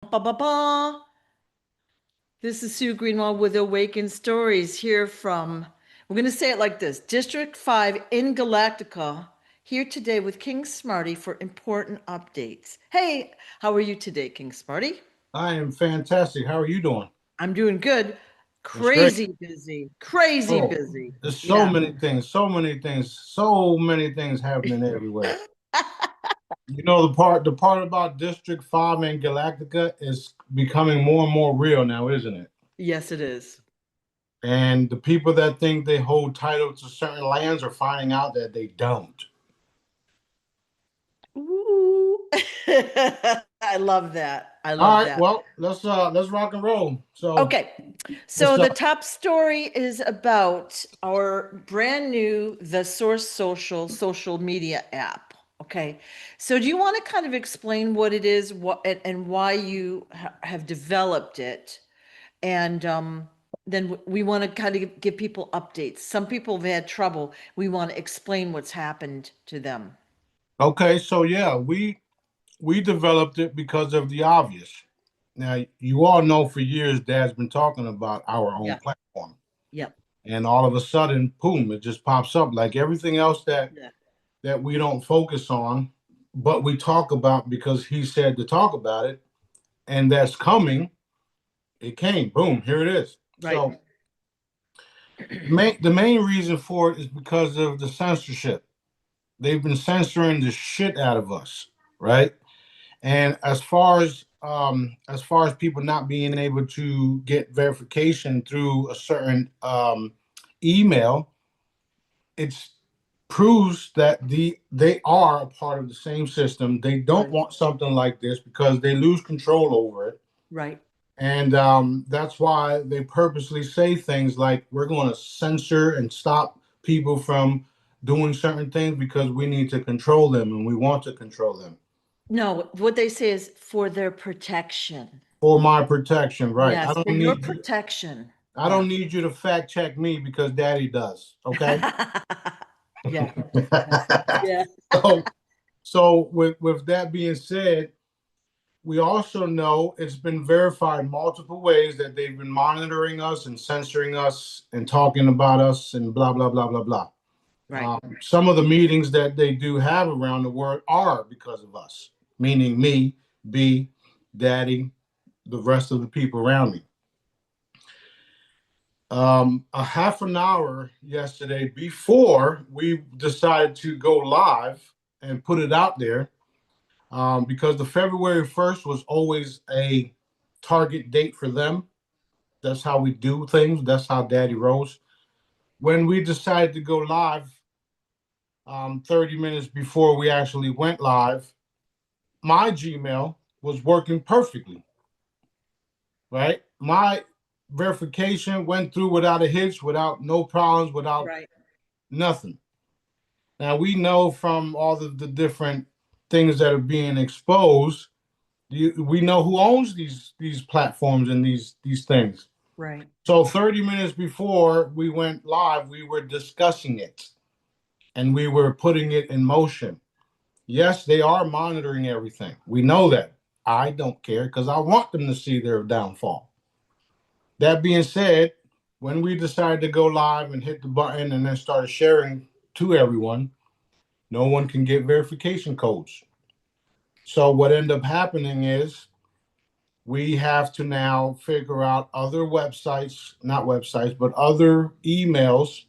Ba ba ba. This is Sue Greenwald with Awakened Stories here from, we're going to say it like this, District 5 in Galactica, here today with King Smarty for important updates. Hey, how are you today, King Smarty? I am fantastic. How are you doing? I'm doing good. That's great. Crazy busy, crazy Oh, busy. there's so Yeah. many things, so many things happening everywhere. You know, the part about District 5 and Galactica is becoming more and more real now, isn't it? Yes, it is. And the people that think they hold title to certain lands are finding out that they don't. Ooh. I love that. I All love right, that. well, let's rock and roll. So Okay, what's so the up? top story is about our brand new The Source social media app. Okay, so do you want to kind of explain what it is, what and why you have developed it, and then we want to kind of give people updates. Some people have had trouble. We want to explain what's happened to them. Okay, so yeah, we developed it because of the obvious. Now, you all know for years Dad's been talking about our own Yeah, platform. yeah, And all of a sudden, boom, it just pops up like everything else that yeah. that we don't focus on, but we talk about because he said to talk about it, and that's coming. It came, boom, here it is. Right, So the main reason for it is because of the censorship. They've been censoring the shit out of us, right? And as far as people not being able to get verification through a certain email, it proves that they are a part of the same system. They don't right, want something like this because they lose control over it, right. and that's why they purposely say things like we're going to censor and stop people from doing certain things because we need to control them and we want to control them. No, what they say is for their protection. For my protection, right? Yes, for your protection. I Yeah. don't need you to fact check me because Daddy does. Okay. Yeah. Yeah. so so with that being said, we also know it's been verified multiple ways that they've been monitoring us and censoring us and talking about us and blah blah blah blah blah. Right. Some of the meetings that they do have around the world are because of us, meaning me, B, Daddy, the rest of the people around me. A half an hour yesterday before we decided to go live and put it out there, because the February 1st was always a target date for them. That's how we do things. That's how Daddy rolls. When we decided to go live, 30 minutes before we actually went live, my Gmail was working perfectly, right? My verification went through without a hitch, without no problems, without Right. nothing. Now we know from all of the different things that are being exposed, we know who owns these platforms and these things. Right. So 30 minutes before we went live, we were discussing it and we were putting it in motion. Yes, they are monitoring everything. We know that. I don't care because I want them to see their downfall. That being said, when we decided to go live and hit the button and then started sharing to everyone, no one can get verification codes. So what ended up happening is we have to now figure out other websites, not websites, but other emails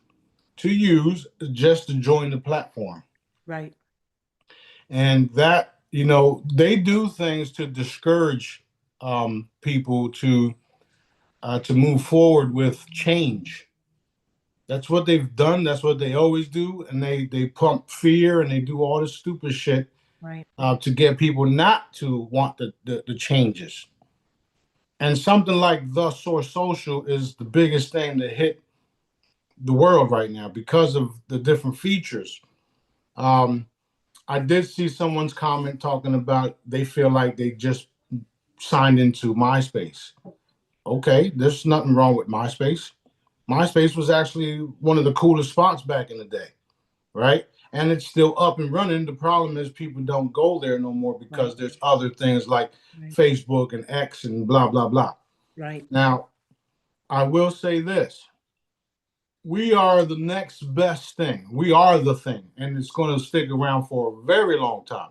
to use just to join the platform. Right. And that, they do things to discourage people to move forward with change. That's what they've done. That's what they always do, and they pump fear and they do all this stupid shit Right. to get people not to want the changes. And something like the Source Social is the biggest thing that hit the world right now because of the different features. Um, I did see someone's comment talking about they feel like they just signed into MySpace. Okay, there's nothing wrong with MySpace. MySpace was actually one of the coolest spots back in the day, right? and it's still up and running. The problem is people don't go there no more because Right. there's other things like Right. Facebook and X and blah blah blah. Right. Now, I will say this: we are the next best thing. We are the thing, and it's going to stick around for a very long time.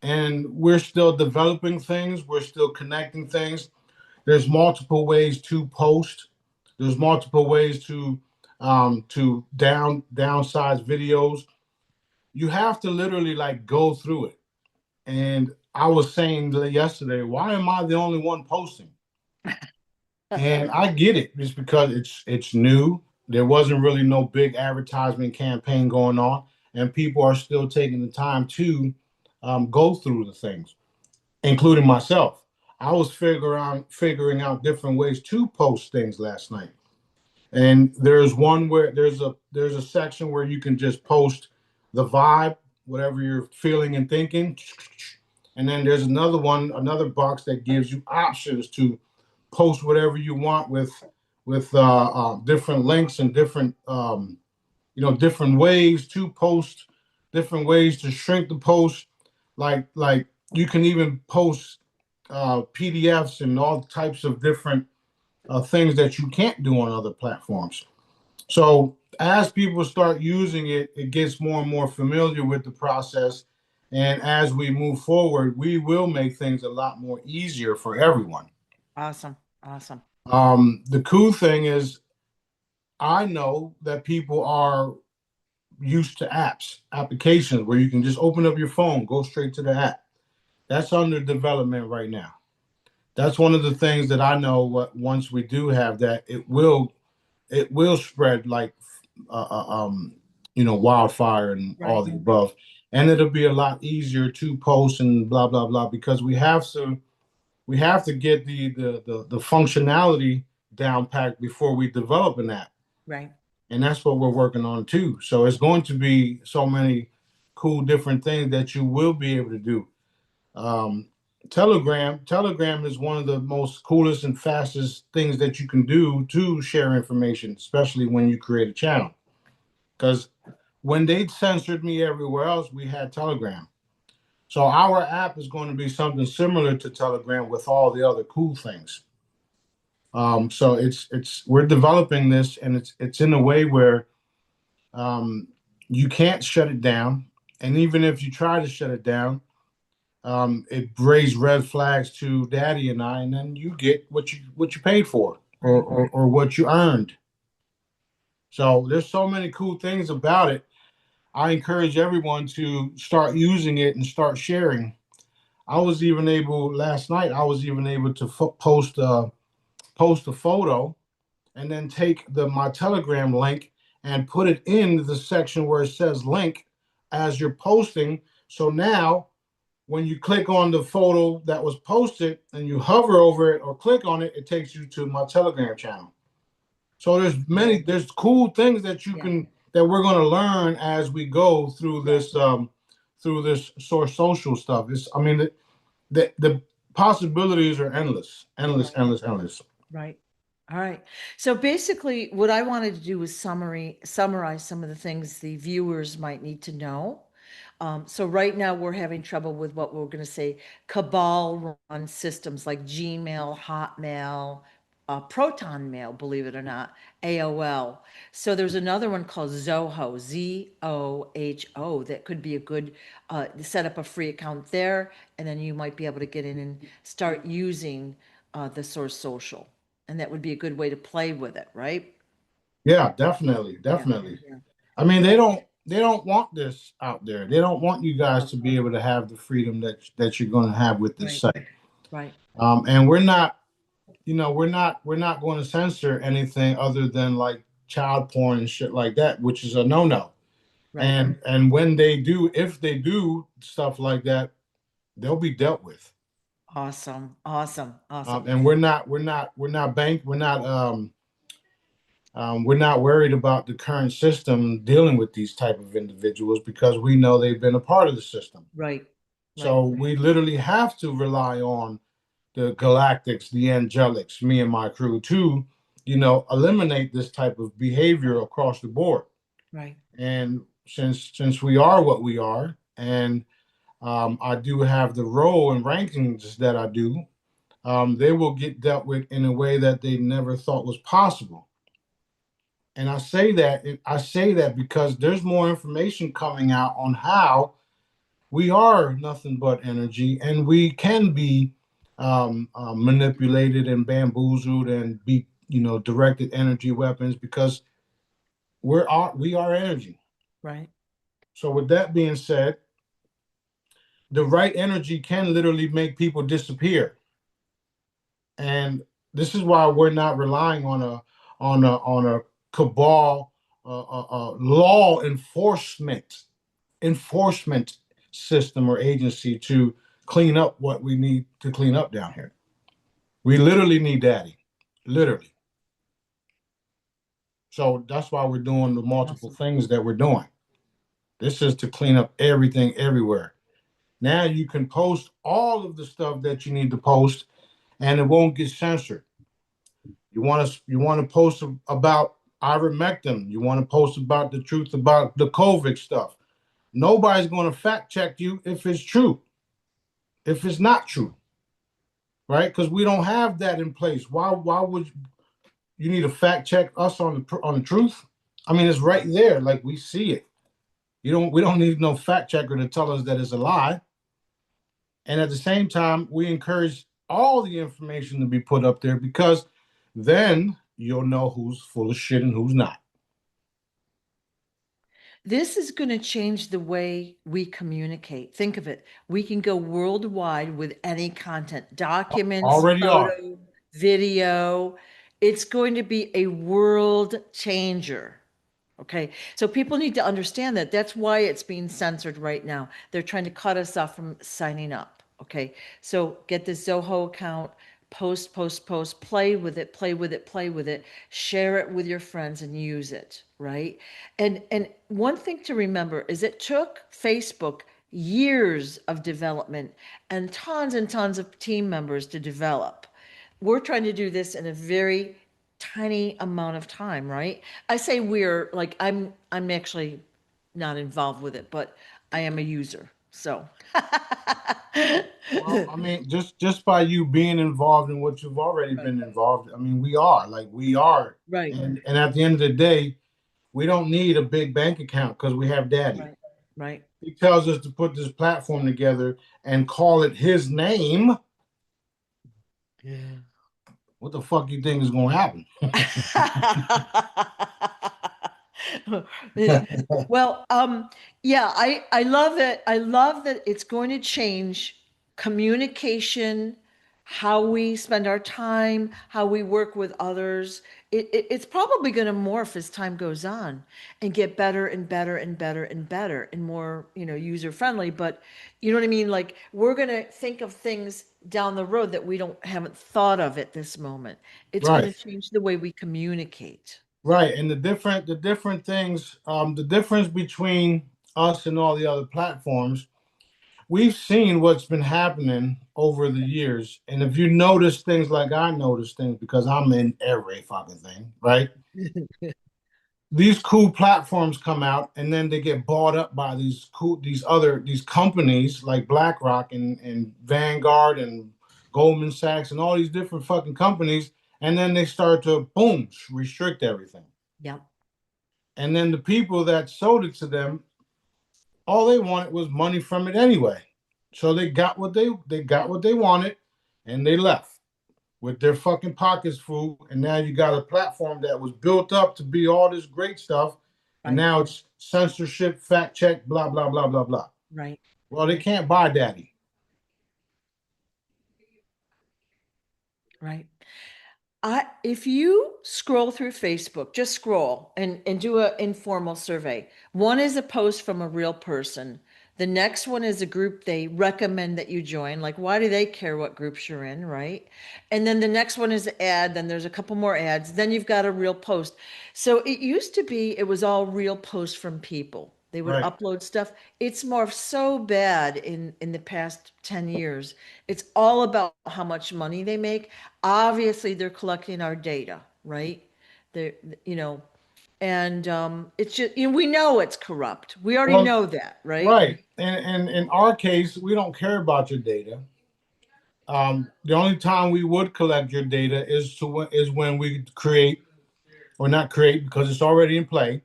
And we're still developing things. We're still connecting things. There's multiple ways to post. There's multiple ways to downsize videos. You have to literally like go through it. And I was saying yesterday, why am I the only one posting? And I get it. It's because it's new. There wasn't really no big advertisement campaign going on, and people are still taking the time to go through the things, including myself. I was figuring out different ways to post things last night. And there's one where there's a section where you can just post the vibe, whatever you're feeling and thinking. And then there's another box that gives you options to post whatever you want with different links and different different ways to post, different ways to shrink the post. Like you can even post PDFs and all types of different things that you can't do on other platforms. So as people start using it, it gets more and more familiar with the process. And as we move forward, we will make things a lot more easier for everyone. Awesome. Awesome. The cool thing is, I know that people are used to applications where you can just open up your phone, go straight to the app. That's under development right now. That's one of the things that I know. What once we do have that, it will spread like uh, uh, um, wildfire and all Right. the above, and it'll be a lot easier to post and blah blah blah because we have to get the functionality down packed before we develop an app, Right. and that's what we're working on too. So it's going to be so many cool different things that you will be able to do. Um, Telegram is one of the most coolest and fastest things that you can do to share information, especially when you create a channel. Because when they censored me everywhere else, we had Telegram. So our app is going to be something similar to Telegram with all the other cool things. So it's we're developing this, and it's in a way where um, you can't shut it down, and even if you try to shut it down, it raised red flags to Daddy and I, and then you get what you paid for, or, Right. or what you earned. So there's so many cool things about it. I encourage everyone to start using it and start sharing. I was even able last night. I was even able to post a photo and then take my Telegram link and put it in the section where it says link as you're posting. So now when you click on the photo that was posted and you hover over it or click on it, it takes you to my Telegram channel. So there's cool things that you Yeah. can that we're going to learn as we go through this source social stuff. I mean, the possibilities are endless, endless, endless, endless. Right. All right. So basically, what I wanted to do was summarize some of the things the viewers might need to know. So right now we're having trouble with what we're going to say cabal run systems like Gmail, Hotmail, Proton Mail, believe it or not, AOL. So there's another one called Zoho, Zoho, that could be a good set up a free account there, and then you might be able to get in and start using the Source Social, and that would be a good way to play with it, right? Yeah, definitely, Yeah. definitely. Yeah. I mean, they don't want this out there. They don't want you guys to be able to have the freedom that you're going to have with this Right. site. Right. And we're not going to censor anything other than like child porn and shit like that, which is a no-no. Right. And when they do, if they do stuff like that, they'll be dealt with. Awesome. Awesome. Awesome. And we're not worried about the current system dealing with these type of individuals because we know they've been a part of the system. Right. Right. So we literally have to rely on the galactics, the angelics, me and my crew to, eliminate this type of behavior across the board. Right. And since we are what we are, and I do have the role and rankings that I do, they will get dealt with in a way that they never thought was possible. And I say that because there's more information coming out on how we are nothing but energy, and we can be manipulated and bamboozled and be, directed energy weapons because we are energy. Right. So with that being said, the right energy can literally make people disappear. And this is why we're not relying on a cabal, law enforcement system or agency to clean up what we need to clean up down here. We literally need daddy, literally. So that's why we're doing the multiple Awesome. things that we're doing. This is to clean up everything everywhere. Now you can post all of the stuff that you need to post, and it won't get censored. You want to post about ivermectin. You want to post about the truth about the COVID stuff. Nobody's going to fact check you if it's true, if it's not true, right? Because we don't have that in place. Why would you need to fact check us on the truth? I mean, it's right there, like we see it. We don't need no fact checker to tell us that it's a lie. And at the same time, we encourage all the information to be put up there because then you'll know who's full of shit and who's not. This is going to change the way we communicate. Think of it. We can go worldwide with any content, documents, Already are. photo, video. It's going to be a world changer. Okay. So people need to understand that. That's why it's being censored right now. They're trying to cut us off from signing up. Okay. So get the Zoho account, post, post, post, play with it, play with it, play with it, share it with your friends and use it. Right. And one thing to remember is it took Facebook years of development and tons of team members to develop. We're trying to do this in a very tiny amount of time, right? I say we're like I'm actually not involved with it, but I am a user. So Well, I mean, just by you being involved in what you've already right, been involved, I mean, we are, right, and at the end of the day, we don't need a big bank account because we have Daddy. right, right. He tells us to put this platform together and call it his name. Yeah. What the fuck you think is going to happen? Well, yeah, I love it. I love that it's going to change communication, how we spend our time, how we work with others. It's probably going to morph as time goes on and get better and better and better and better and more, user friendly. But you know what I mean? Like we're going to think of things down the road that we haven't thought of at this moment. It's going to Right. change the way we communicate. Right, and the different things, the difference between us and all the other platforms, we've seen what's been happening over the years, and if you notice things like I notice things because I'm in every fucking thing, right? These cool platforms come out, and then they get bought up by these companies like BlackRock and Vanguard and Goldman Sachs and all these different fucking companies, and then they start to boom restrict everything. Yeah. And then the people that sold it to them, all they wanted was money from it anyway. So they got what they wanted, and they left with their fucking pockets full. And now you got a platform that was built up to be all this great stuff, and Right. now it's censorship, fact check, blah blah blah blah blah. Right. Well, they Right. can't buy daddy. Right. If you scroll through Facebook, just scroll and do an informal survey. One is a post from a real person. The next one is a group they recommend that you join. Like, why do they care what groups you're in, right? And then the next one is an ad. Then there's a couple more ads. Then you've got a real post. So it used to be it was all real posts from people. They would Right, upload stuff. It's morphed so bad in the past 10 years. It's all about how much money they make. Obviously, they're collecting our data, right? They're, you know, And it's just, we know it's corrupt. We already Well, know that, right? right. And in our case, we don't care about your data. The only time we would collect your data is when we create or not create because it's already in play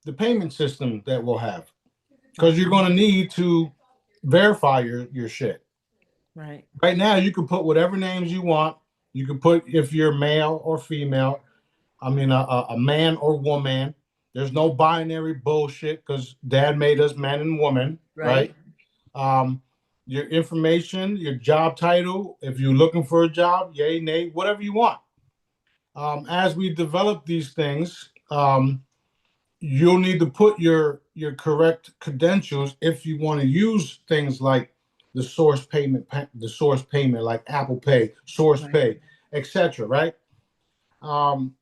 the payment system that we'll have because Right, you're going to need to verify your shit. right, Right now, you can put whatever names you want. You can put if you're male or female. I mean, a man or woman. There's no binary bullshit because dad made us man and woman, right, right? Um, your information, your job title, if you're looking for a job, yay, nay, whatever you want. As we develop these things, you'll need to put your correct credentials if you want to use things like the source payment like Apple Pay, Source right. Pay, etc. Right? Um,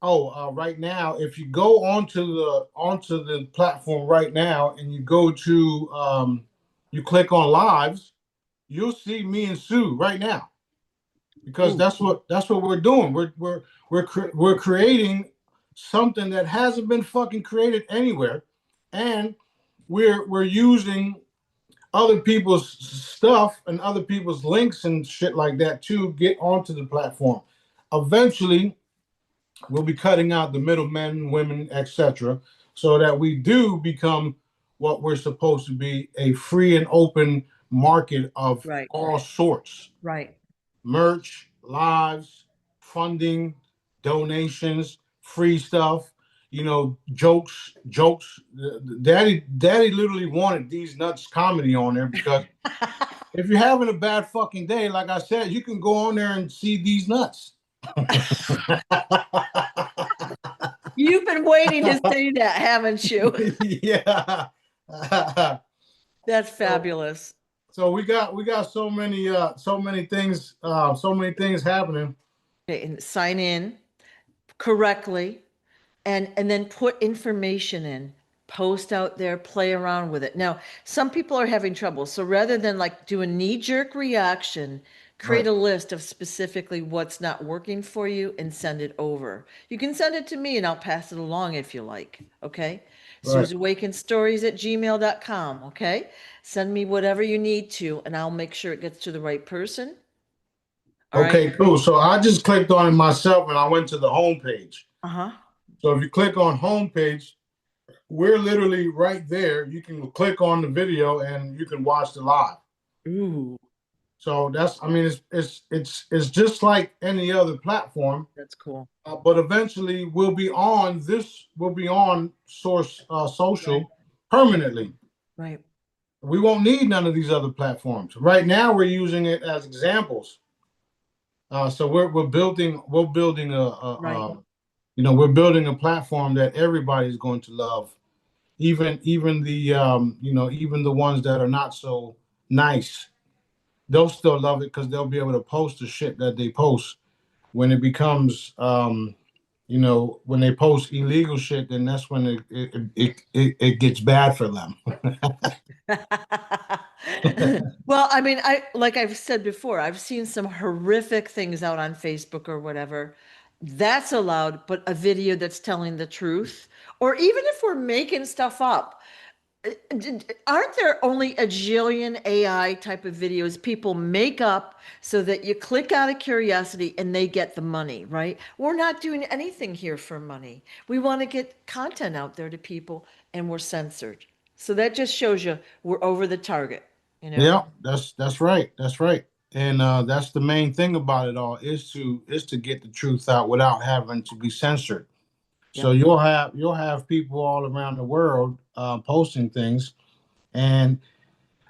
right now, if you go onto the platform right now and you go to you click on lives, you'll see me and Sue right now because Ooh, that's what we're doing. We're creating something that hasn't been fucking created anywhere, and we're using other people's stuff and other people's links and shit like that to get onto the platform. Eventually, we'll be cutting out the middlemen, women, etc., so that we do become what we're supposed to be a free and open market of right, all sorts right. merch, lives, funding, donations, free stuff, jokes. Daddy literally wanted these nuts comedy on there because if you're having a bad fucking day, like I said, you can go on there and see these nuts. You've been waiting to say that, haven't you? Yeah. That's so fabulous. so we got so many things happening. Okay, and sign in correctly and then put information in, post out there, play around with it. Now, some people are having trouble. So rather than like do a knee-jerk reaction, create Right. a list of specifically what's not working for you and send it over. You can send it to me and I'll pass it along if you like. Okay. Right. Sue'sAwakenedStories@gmail.com. Okay. Send me whatever you need to, and I'll make sure it gets to the right person. All right. Okay, cool. So I just clicked on it myself and I went to the home page. Uh-huh. So if you click on home page, we're literally right there. You can click on the video and you can watch the live. Ooh, So I mean, it's just like any other platform, that's cool. but eventually we'll be on Source Right. Social permanently. Right. We won't need none of these other platforms. Right now, we're using it as examples. So we're building Right. we're building a platform that everybody's going to love, even even the ones that are not so nice. They'll still love it because they'll be able to post the shit that they post. When it becomes when they post illegal shit, then that's when it gets bad for them. Well, I mean, like I've said before, I've seen some horrific things out on Facebook or whatever. That's allowed, but a video that's telling the truth, or even if we're making stuff up, aren't there only a jillion AI type of videos people make up so that you click out of curiosity and they get the money, right? We're not doing anything here for money. We want to get content out there to people and we're censored. So that just shows you we're over the target, you know? Yeah, that's right. That's right. And that's the main thing about it all is to get the truth out without having to be censored. So Yep. you'll have people all around the world posting things, and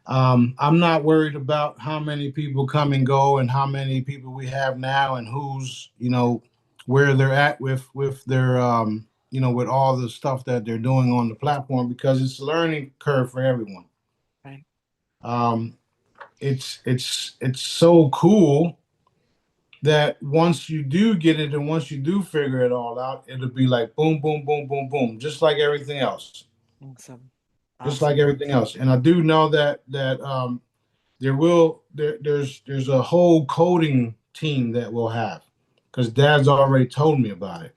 I'm not worried about how many people come and go and how many people we have now and who's where they're at with their with all the stuff that they're doing on the platform because it's a learning curve for everyone. Right. Um, it's so cool that once you do get it and once you do figure it all out, it'll be like boom, boom, boom, boom, boom, just like everything else, Awesome. just like Awesome. everything else. And I do know that there's a whole coding team that we'll have because Dad's already told me about it.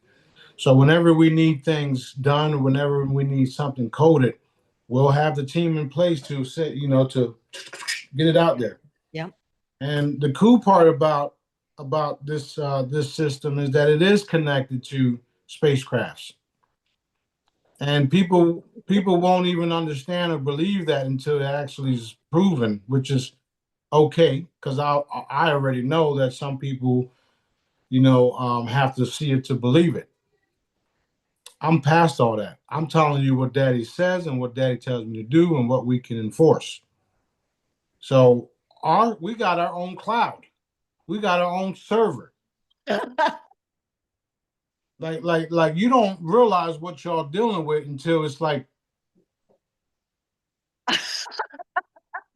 So whenever we need things done, whenever we need something coded, we'll have the team in place to set, to get it out there. Yeah. And the cool part about this system is that it is connected to spacecrafts, and people won't even understand or believe that until it actually is proven, which is okay, because I already know that some people have to see it to believe it. I'm past all that. I'm telling you what Daddy says and what Daddy tells me to do and what we can enforce. So we got our own cloud. We got our own server. Like you don't realize what y'all dealing with until it's like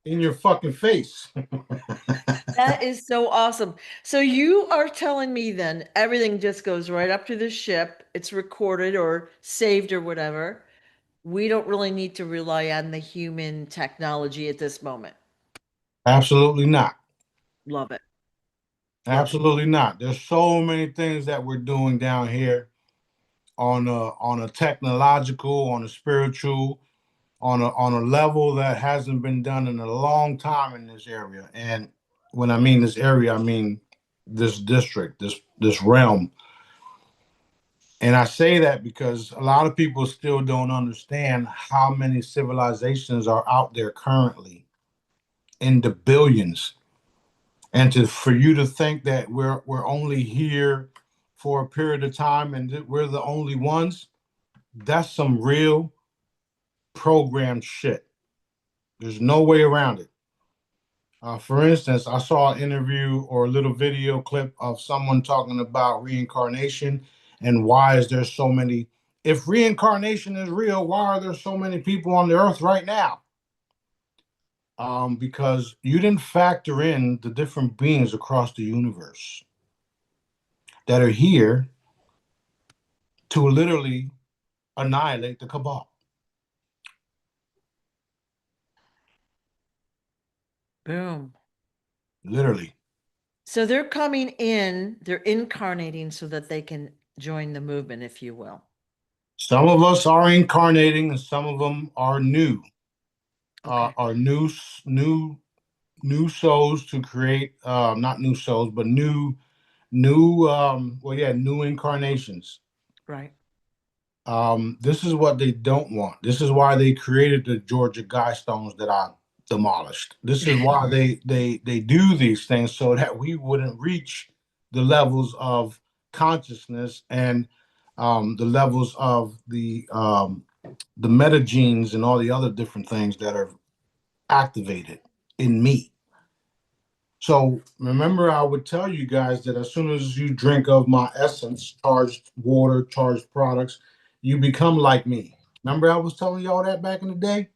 in your fucking face. That is so awesome. So you are telling me then everything just goes right up to the ship. It's recorded or saved or whatever. We don't really need to rely on the human technology at this moment. Absolutely not. Love it. Love it. Absolutely not. There's so many things that we're doing down here on a technological, on a spiritual, on a level that hasn't been done in a long time in this area. And when I mean this area, I mean this district, this realm. And I say that because a lot of people still don't understand how many civilizations are out there currently in the billions. And for you to think that we're only here for a period of time and that we're the only ones, that's some real programmed shit. There's no way around it. For instance, I saw an interview or a little video clip of someone talking about reincarnation and why is there so many. If reincarnation is real, why are there so many people on the earth right now? Because you didn't factor in the different beings across the universe that are here to literally annihilate the cabal. Boom. Literally. So they're coming in, they're incarnating so that they can join the movement, if you will. Some of us are incarnating and some of them are new. Okay. Are new souls to create not new souls but new incarnations. Right. This is what they don't want. This is why they created the Georgia Guidestones that I demolished. This is why they do these things so that we wouldn't reach the levels of consciousness and the levels of the metagenes and all the other different things that are activated in me. So remember, I would tell you guys that as soon as you drink of my essence, charged water, charged products, you become like me. Remember, I was telling y'all that back in the day?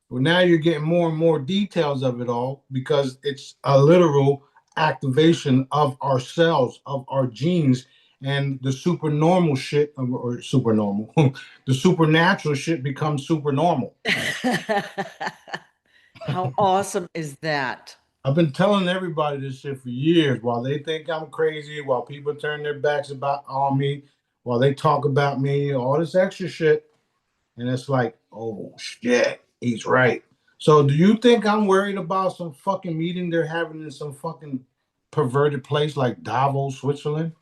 Well, now you're getting more and more details of it all because it's a literal activation of our cells, of our genes, and the supernormal shit, or supernormal, the supernatural shit becomes super normal. How awesome is that? I've been telling everybody this shit for years while they think I'm crazy, while people turn their backs on me, while they talk about me, all this extra shit. And it's like, oh shit, he's right. So do you think I'm worried about some fucking meeting they're having in some fucking perverted place like Davos, Switzerland?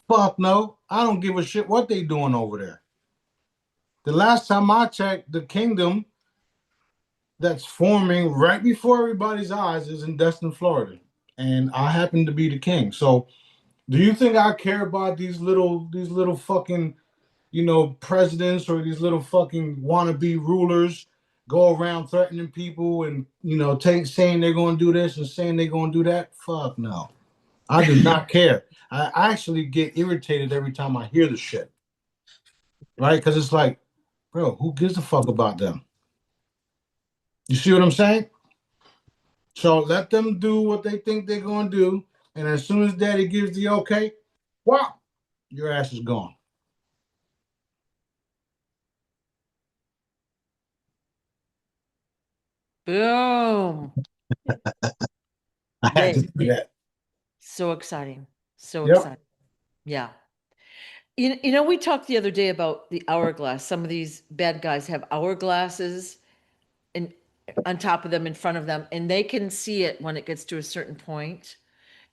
Fuck no. I don't give a shit what they doing over there. The last time I checked, the kingdom that's forming right before everybody's eyes is in Destin, Florida. And I happen to be the king. So do you think I care about these little fucking, presidents or these little fucking wannabe rulers go around threatening people and, saying they're going to do this and saying they're going to do that? Fuck no. I do not care. I actually get irritated every time I hear the shit, right? Because it's like, bro, who gives a fuck about them? You see what I'm saying? So let them do what they think they're going to do. And as soon as daddy gives the okay, wow, your ass is gone. Boom. I had to They do that. so exciting. So Yep. exciting. Yeah. You know, we talked the other day about the hourglass. Some of these bad guys have hourglasses and on top of them, in front of them, and they can see it when it gets to a certain point,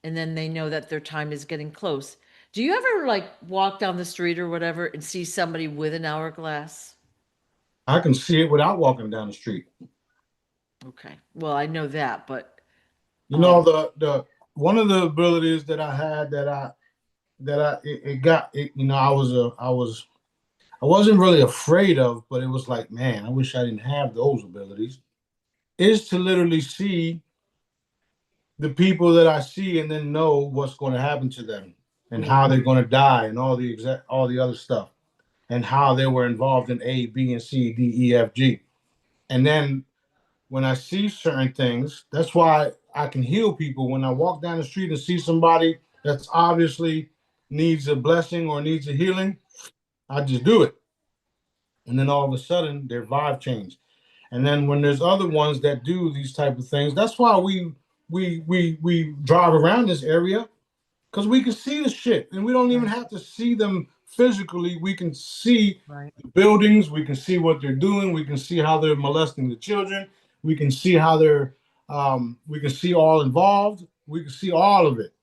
and then they know that their time is getting close. Do you ever like walk down the street or whatever and see somebody with an hourglass? I can see it without walking down the street. Okay. Well, I know that, but You know, um, the one of the abilities that I had it got it, you know, I wasn't really afraid of, but it was like, man, I wish I didn't have those abilities. Is to literally see the people that I see and then know what's going to happen to them and ooh, how they're going to die and all the other stuff and how they were involved in A, B, and C, D, E, F, G. And then when I see certain things, that's why I can heal people. When I walk down the street and see somebody that's obviously needs a blessing or needs a healing, I just do it. And then all of a sudden their vibe change. And then when there's other ones that do these type of things, that's why we drive around this area because we can see the shit and we don't even right, have to see them physically. We can see right. the buildings, we can see what they're doing, we can see how they're molesting the children, we can see how they're we can see all involved, we can see all of it.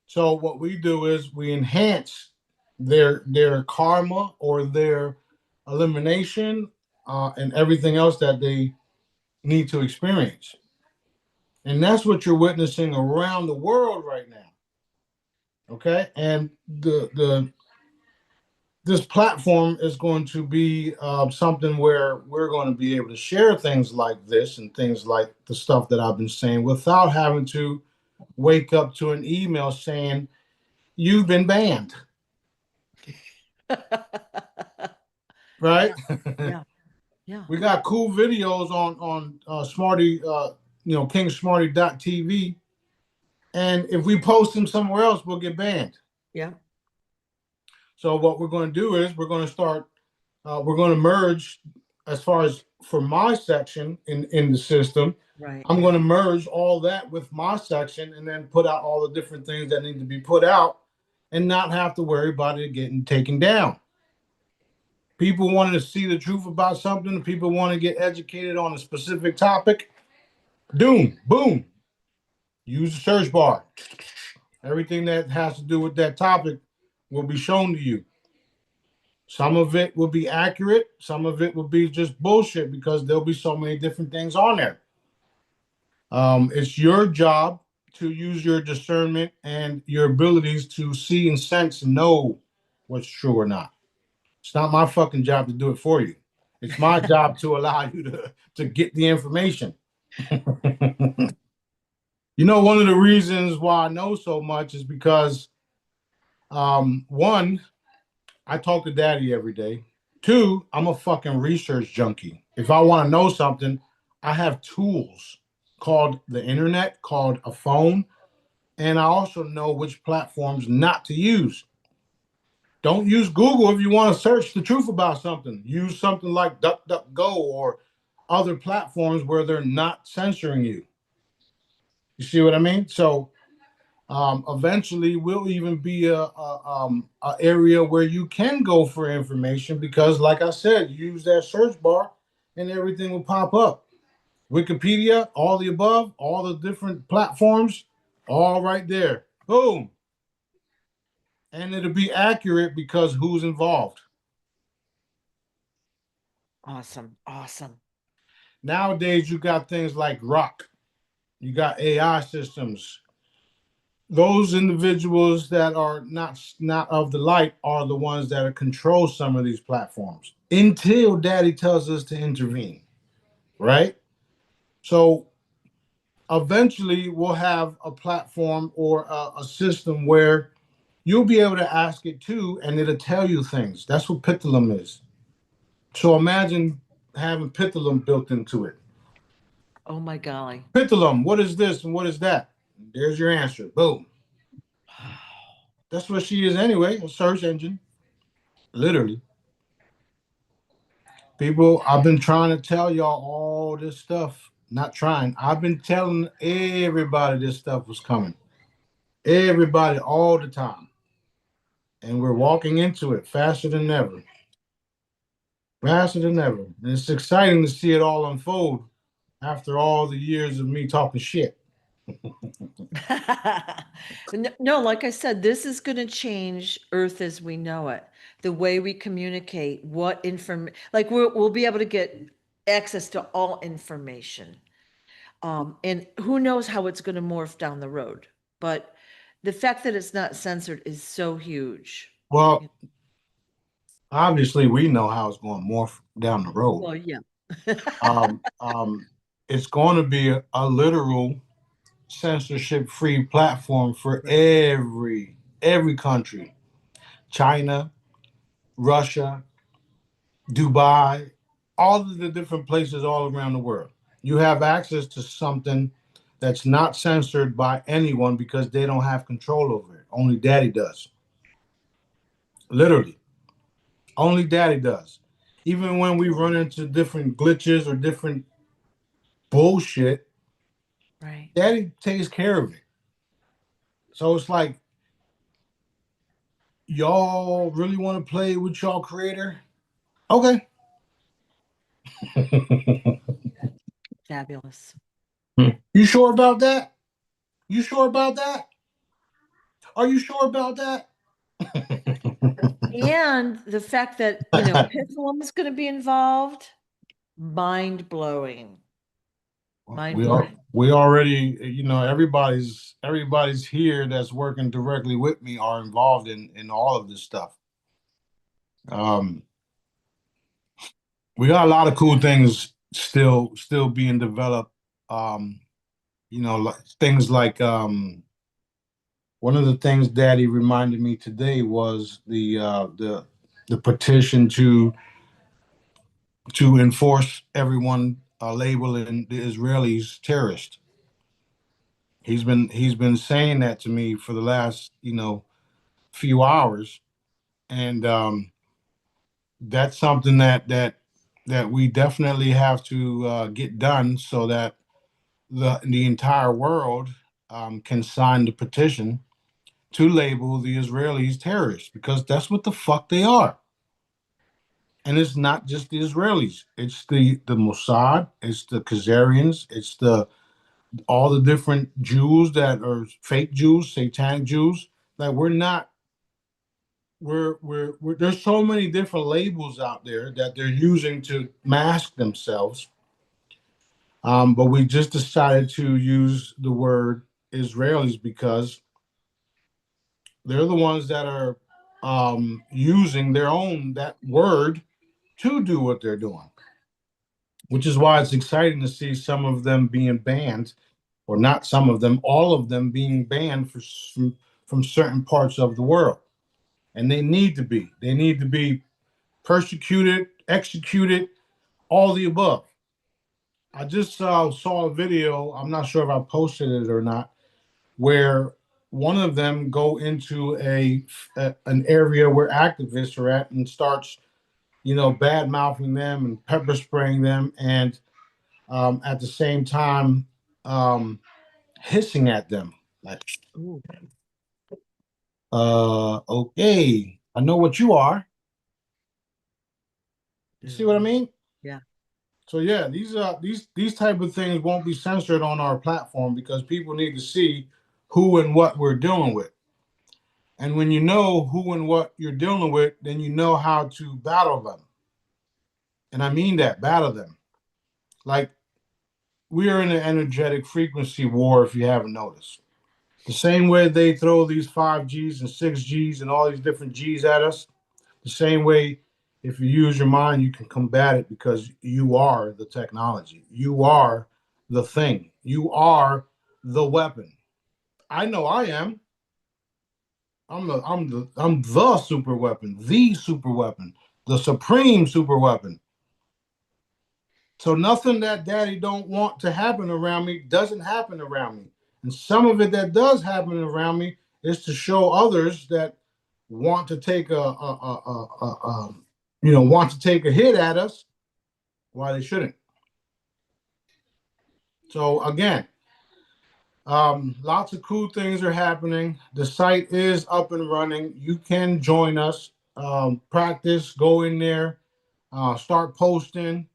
So what we do is we enhance their karma or their elimination and everything else that they need to experience. And that's what you're witnessing around the world right now. Okay. And the this platform is going to be something where we're going to be able to share things like this and things like the stuff that I've been saying without having to wake up to an email saying you've been banned, right? Yeah, yeah, yeah, We got cool videos on Smarty, King Smarty.tv, and if we post them somewhere else, we'll get banned. yeah, So what we're going to do is we're going to start. We're going to merge, as far as for my section in the system. right. I'm going to merge all that with my section and then put out all the different things that need to be put out, and not have to worry about it getting taken down. People wanting to see the truth about something. People want to get educated on a specific topic. Doom, boom. Use the search bar. Everything that has to do with that topic will be shown to you. Some of it will be accurate. Some of it will be just bullshit because there'll be so many different things on there. It's your job to use your discernment and your abilities to see and sense and know what's true or not. It's not my fucking job to do it for you. It's my job to allow you to get the information. You know, one of the reasons why I know so much is because one, I talk to daddy every day. Two, I'm a fucking research junkie. If I want to know something, I have tools called the internet, called a phone, and I also know which platforms not to use. Don't use Google if you want to search the truth about something. Use something like DuckDuckGo or other platforms where they're not censoring you. You see what I mean? So eventually will even be a area where you can go for information because, like I said, use that search bar and everything will pop up. Wikipedia, all the above, all the different platforms, all right there. Boom. And it'll be accurate because who's involved. Awesome, awesome. Nowadays, you got things like rock, you got AI systems. Those individuals that are not of the light are the ones that control some of these platforms until daddy tells us to intervene, right? So eventually we'll have a platform or a system where you'll be able to ask it too and it'll tell you things. That's what Pitulum is. So imagine having Pitulum built into it. Oh my golly. Pitulum, what is this and what is that? There's your answer. Boom. That's what she is anyway, a search engine, literally. People, I've been trying to tell y'all all this stuff. Not trying. I've been telling everybody this stuff was coming. Everybody all the time. and we're walking into it faster than ever. Faster than ever. And it's exciting to see it all unfold after all the years of me talking shit. No, like I said, this is going to change Earth as we know it. The way we communicate, what like we'll be able to get access to all information. And who knows how it's going to morph down the road. But the fact that it's not censored is so huge. Well, obviously, we know how it's going to morph down the road. Well, yeah. Um, um, it's going to be a literal censorship-free platform for every country. China, Russia, Dubai, all of the different places all around the world. You have access to something that's not censored by anyone because they don't have control over it. Only daddy does. Literally. Only daddy does. Even when we run into different glitches or different bullshit, Right. daddy takes care of it. So it's like, y'all really want to play with y'all creator? Okay. Fabulous. You sure about that? You sure about that? Are you sure about that? And the fact that, Pitbull is going to be involved, mind blowing. Mind blowing. We already, everybody's here that's working directly with me are involved in all of this stuff. We got a lot of cool things still being developed. Like, things like one of the things Daddy reminded me today was the petition to enforce everyone labeling the Israelis terrorist. He's been saying that to me for the last few hours, and that's something that we definitely have to get done so that the entire world can sign the petition to label the Israelis terrorists, because that's what the fuck they are. And it's not just the Israelis; it's the Mossad, it's the Khazarians, it's the all the different Jews that are fake Jews, satanic Jews. Like, we're there's so many different labels out there that they're using to mask themselves. But we just decided to use the word Israelis because they're the ones that are using their own that word to do what they're doing, which is why it's exciting to see some of them being banned, or not some of them, all of them being banned from certain parts of the world. And they need to be. They need to be persecuted, executed, all the above. I just saw a video. I'm not sure if I posted it or not, where one of them go into an area where activists are at and starts, bad mouthing them and pepper spraying them, and at the same time hissing at them like, Ooh. okay, I know what you are. You see what I mean? Yeah. So yeah, these type of things won't be censored on our platform because people need to see who and what we're dealing with. And when you know who and what you're dealing with, then you know how to battle them. And I mean that, battle them. Like, we are in an energetic frequency war, if you haven't noticed. The same way they throw these 5Gs and 6Gs and all these different Gs at us, the same way, if you use your mind, you can combat it, because you are the technology. You are the thing. You are the weapon. I know I am. I'm the super weapon, the super weapon, the supreme super weapon. So nothing that daddy don't want to happen around me doesn't happen around me. And some of it that does happen around me is to show others that want to take want to take a hit at us why they shouldn't. So again, Lots of cool things are happening. The site is up and running. You can join us, practice, go in there, start posting,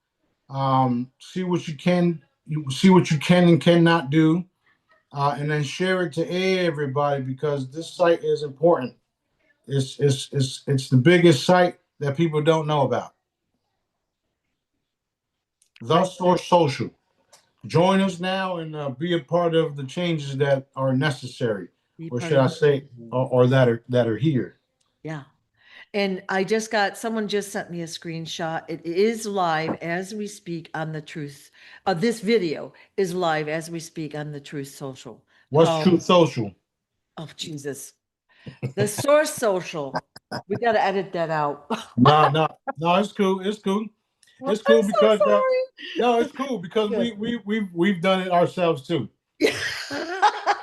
see what you can, see what you can and cannot do, and then share it to everybody because this site is important. It's the biggest site that people don't know about. The Source Social. Join us now and be a part of the changes that are necessary, or should I say, or that are here. Yeah. And someone just sent me a screenshot. It is live as we speak on the Truth. This video is live as we speak on the Truth Social. What's Truth Social? Oh, Jesus. The Source Social. We got to edit that out. No, it's cool. It's cool. It's cool I'm because so sorry. no, it's cool because we've done it ourselves too.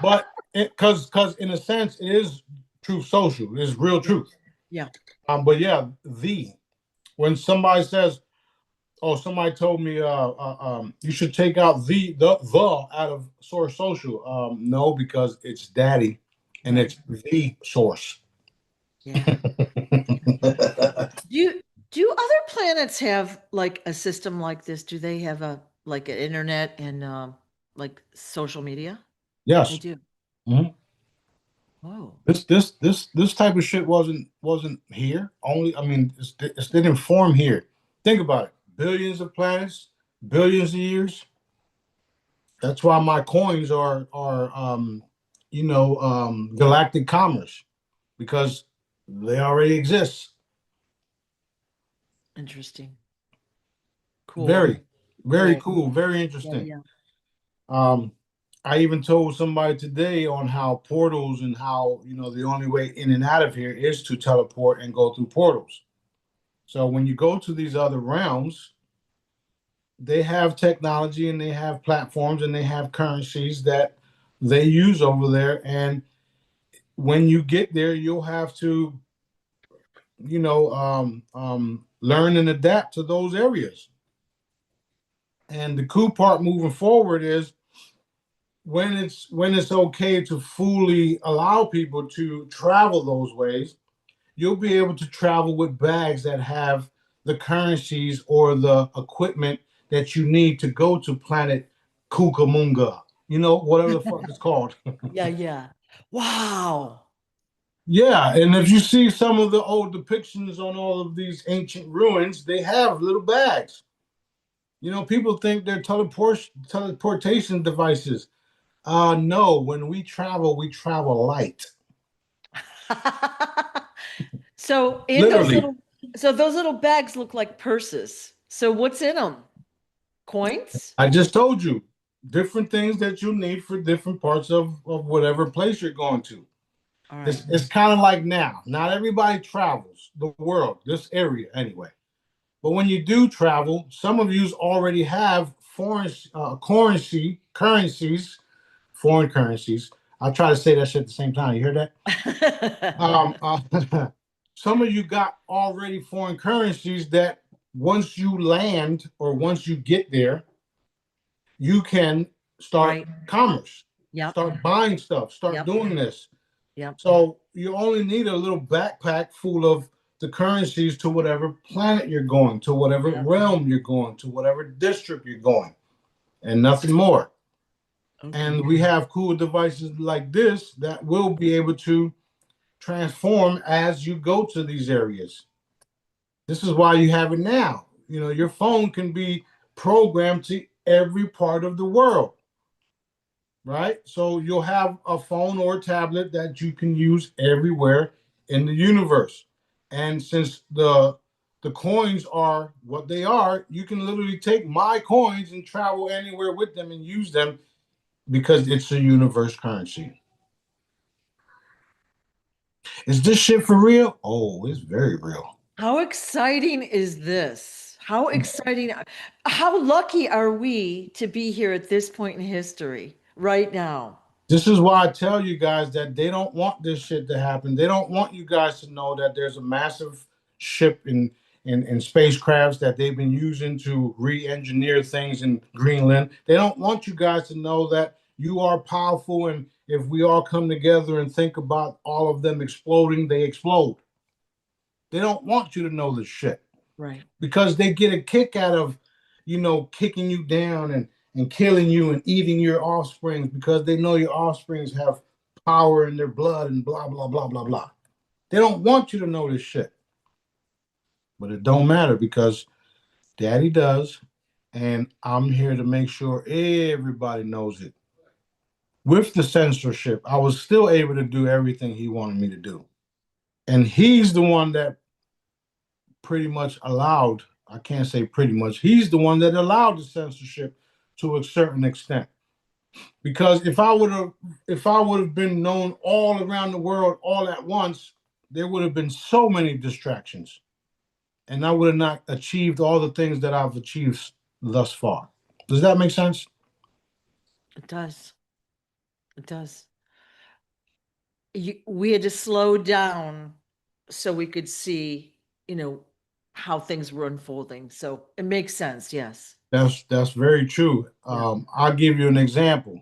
But because in a sense it is Truth Social. It is real truth. Yeah. But yeah, when somebody says, "Oh, somebody told me you should take out the out of Source Social," no, because it's Daddy, and it's the source. Yeah. Do other planets have like a system like this? Do they have an internet and like social media? Yes, they do. Mm-hmm. Oh, this type of shit wasn't here. Only, I mean, it didn't form here. Think about it. Billions of planets, billions of years. That's why my coins are galactic commerce, because they already exist. interesting. Cool. Very cool. Very interesting. Yeah. I even told somebody today on how portals and how, the only way in and out of here is to teleport and go through portals. So when you go to these other realms, they have technology and they have platforms and they have currencies that they use over there. And when you get there, you'll have to, learn and adapt to those areas. And the cool part moving forward is when it's okay to fully allow people to travel those ways, you'll be able to travel with bags that have the currencies or the equipment that you need to go to planet Kukamunga, whatever the fuck it's called. Yeah. Wow. Yeah, and if you see some of the old depictions on all of these ancient ruins, they have little bags. People think they're teleportation devices. No, when we travel light. So Literally. those little bags look like purses. So what's in them? Coins? I just told you different things that you need for different parts of whatever place you're going to. All right. It's kind of like now. Not everybody travels the world, this area anyway. But when you do travel, some of you already have foreign currencies. I'll try to say that shit at the same time. You hear that? Some of you got already foreign currencies that once you land or once you get there, you can start commerce. Start buying stuff. Start doing this. So you only need a little backpack full of the currencies to whatever planet you're going, to whatever realm you're going, to whatever district you're going, and nothing more. Okay. And we have cool devices like this that will be able to transform as you go to these areas. This is why you have it now. Your phone can be programmed to every part of the world, right? So you'll have a phone or a tablet that you can use everywhere in the universe. And since the coins are what they are, you can literally take my coins and travel anywhere with them and use them because it's a universe currency. Is this shit for real? Oh, it's very real. How exciting is this? How exciting. How lucky are we to be here at this point in history right now? This is why I tell you guys that they don't want this shit to happen. They don't want you guys to know that there's a massive ship in spacecrafts that they've been using to re-engineer things in Greenland. They don't want you guys to know that You are powerful, and if we all come together and think about all of them exploding, they explode. They don't want you to know this shit. Right. Because they get a kick out of, kicking you down and killing you and eating your offsprings, because they know your offsprings have power in their blood and blah, blah, blah, blah, blah. They don't want you to know this shit. But it don't matter, because Daddy does. And I'm here to make sure everybody knows it. With the censorship, I was still able to do everything he wanted me to do. And he's the one that pretty much allowed, I can't say pretty much, he's the one that allowed the censorship to a certain extent. Because if I would have been known all around the world all at once, there would have been so many distractions. And I would have not achieved all the things that I've achieved thus far. Does that make sense? It does. It does. We had to slow down so we could see, how things were unfolding. So it makes sense. Yes. That's very true. Yeah. I'll give you an example.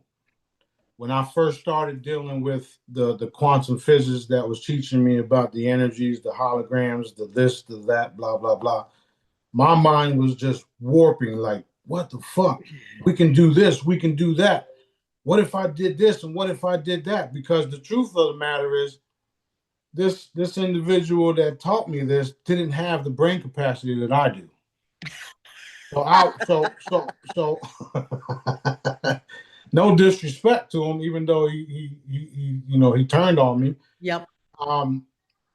When I first started dealing with the quantum physics that was teaching me about the energies, the holograms, the this, the that, blah, blah, blah, my mind was just warping like, what the fuck? We can do this, we can do that. What if I did this and what if I did that? Because the truth of the matter is, this individual that taught me this didn't have the brain capacity that I do. So no disrespect to him, even though he turned on me. Yep.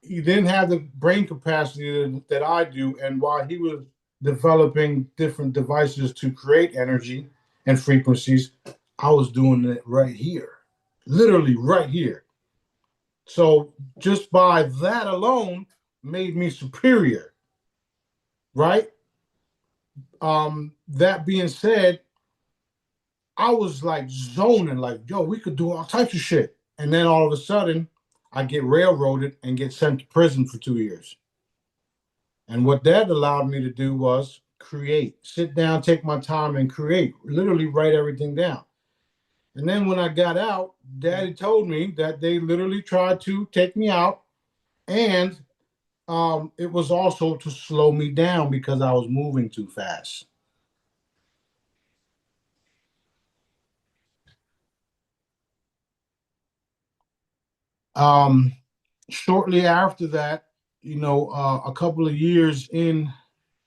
He didn't have the brain capacity that I do, and while he was developing different devices to create energy and frequencies, I was doing it right here, literally right here. So just by that alone made me superior, right? That being said, I was like zoning, like, yo, we could do all types of shit. And then all of a sudden, I get railroaded and get sent to prison for 2 years. And what that allowed me to do was create, sit down, take my time and create, literally write everything down. And then when I got out, Daddy told me that they literally tried to take me out. And it was also to slow me down because I was moving too fast. Shortly after that, a couple of years in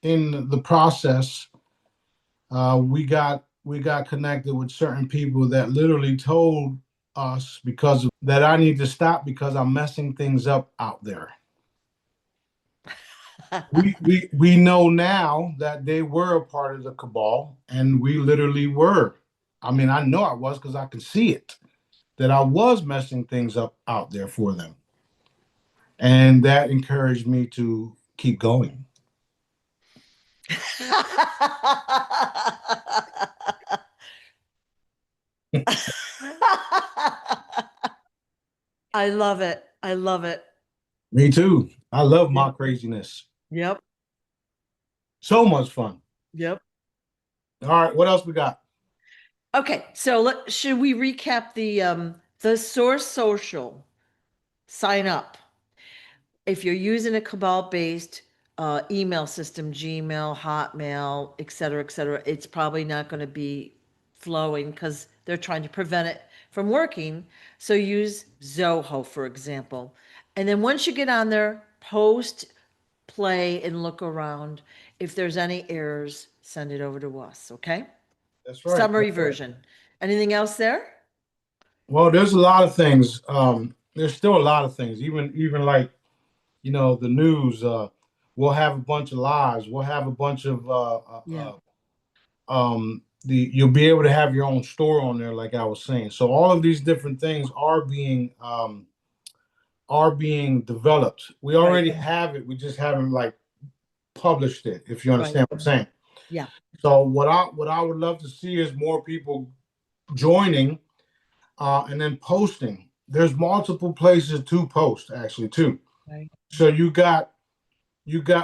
the process, we got connected with certain people that literally told us that I need to stop because I'm messing things up out there. we know now that they were a part of the cabal, and we literally were. I mean, I know I was, because I can see it, that I was messing things up out there for them. And that encouraged me to keep going. I love it. I love it. Me too. I love my craziness. Yep. So much fun. Yep. All right, what else we got? Okay, so should we recap the Source Social sign up? If you're using a Cabal-based email system, Gmail, Hotmail, et cetera, it's probably not going to be flowing because they're trying to prevent it from working. So use Zoho, for example. And then once you get on there, post, play, and look around. If there's any errors, send it over to us, okay? That's right. Summary version. Anything else there? Well, there's a lot of things. There's still a lot of things. Even like, the news. We'll have a bunch of lives. We'll have a bunch of you'll be able to have your own store on there, like I was saying. So all of these different things are being developed. We already have it. We just haven't like published it, if you understand what I'm saying. Yeah. So what I would love to see is more people joining and then posting. There's multiple places to post actually too. Right. So you got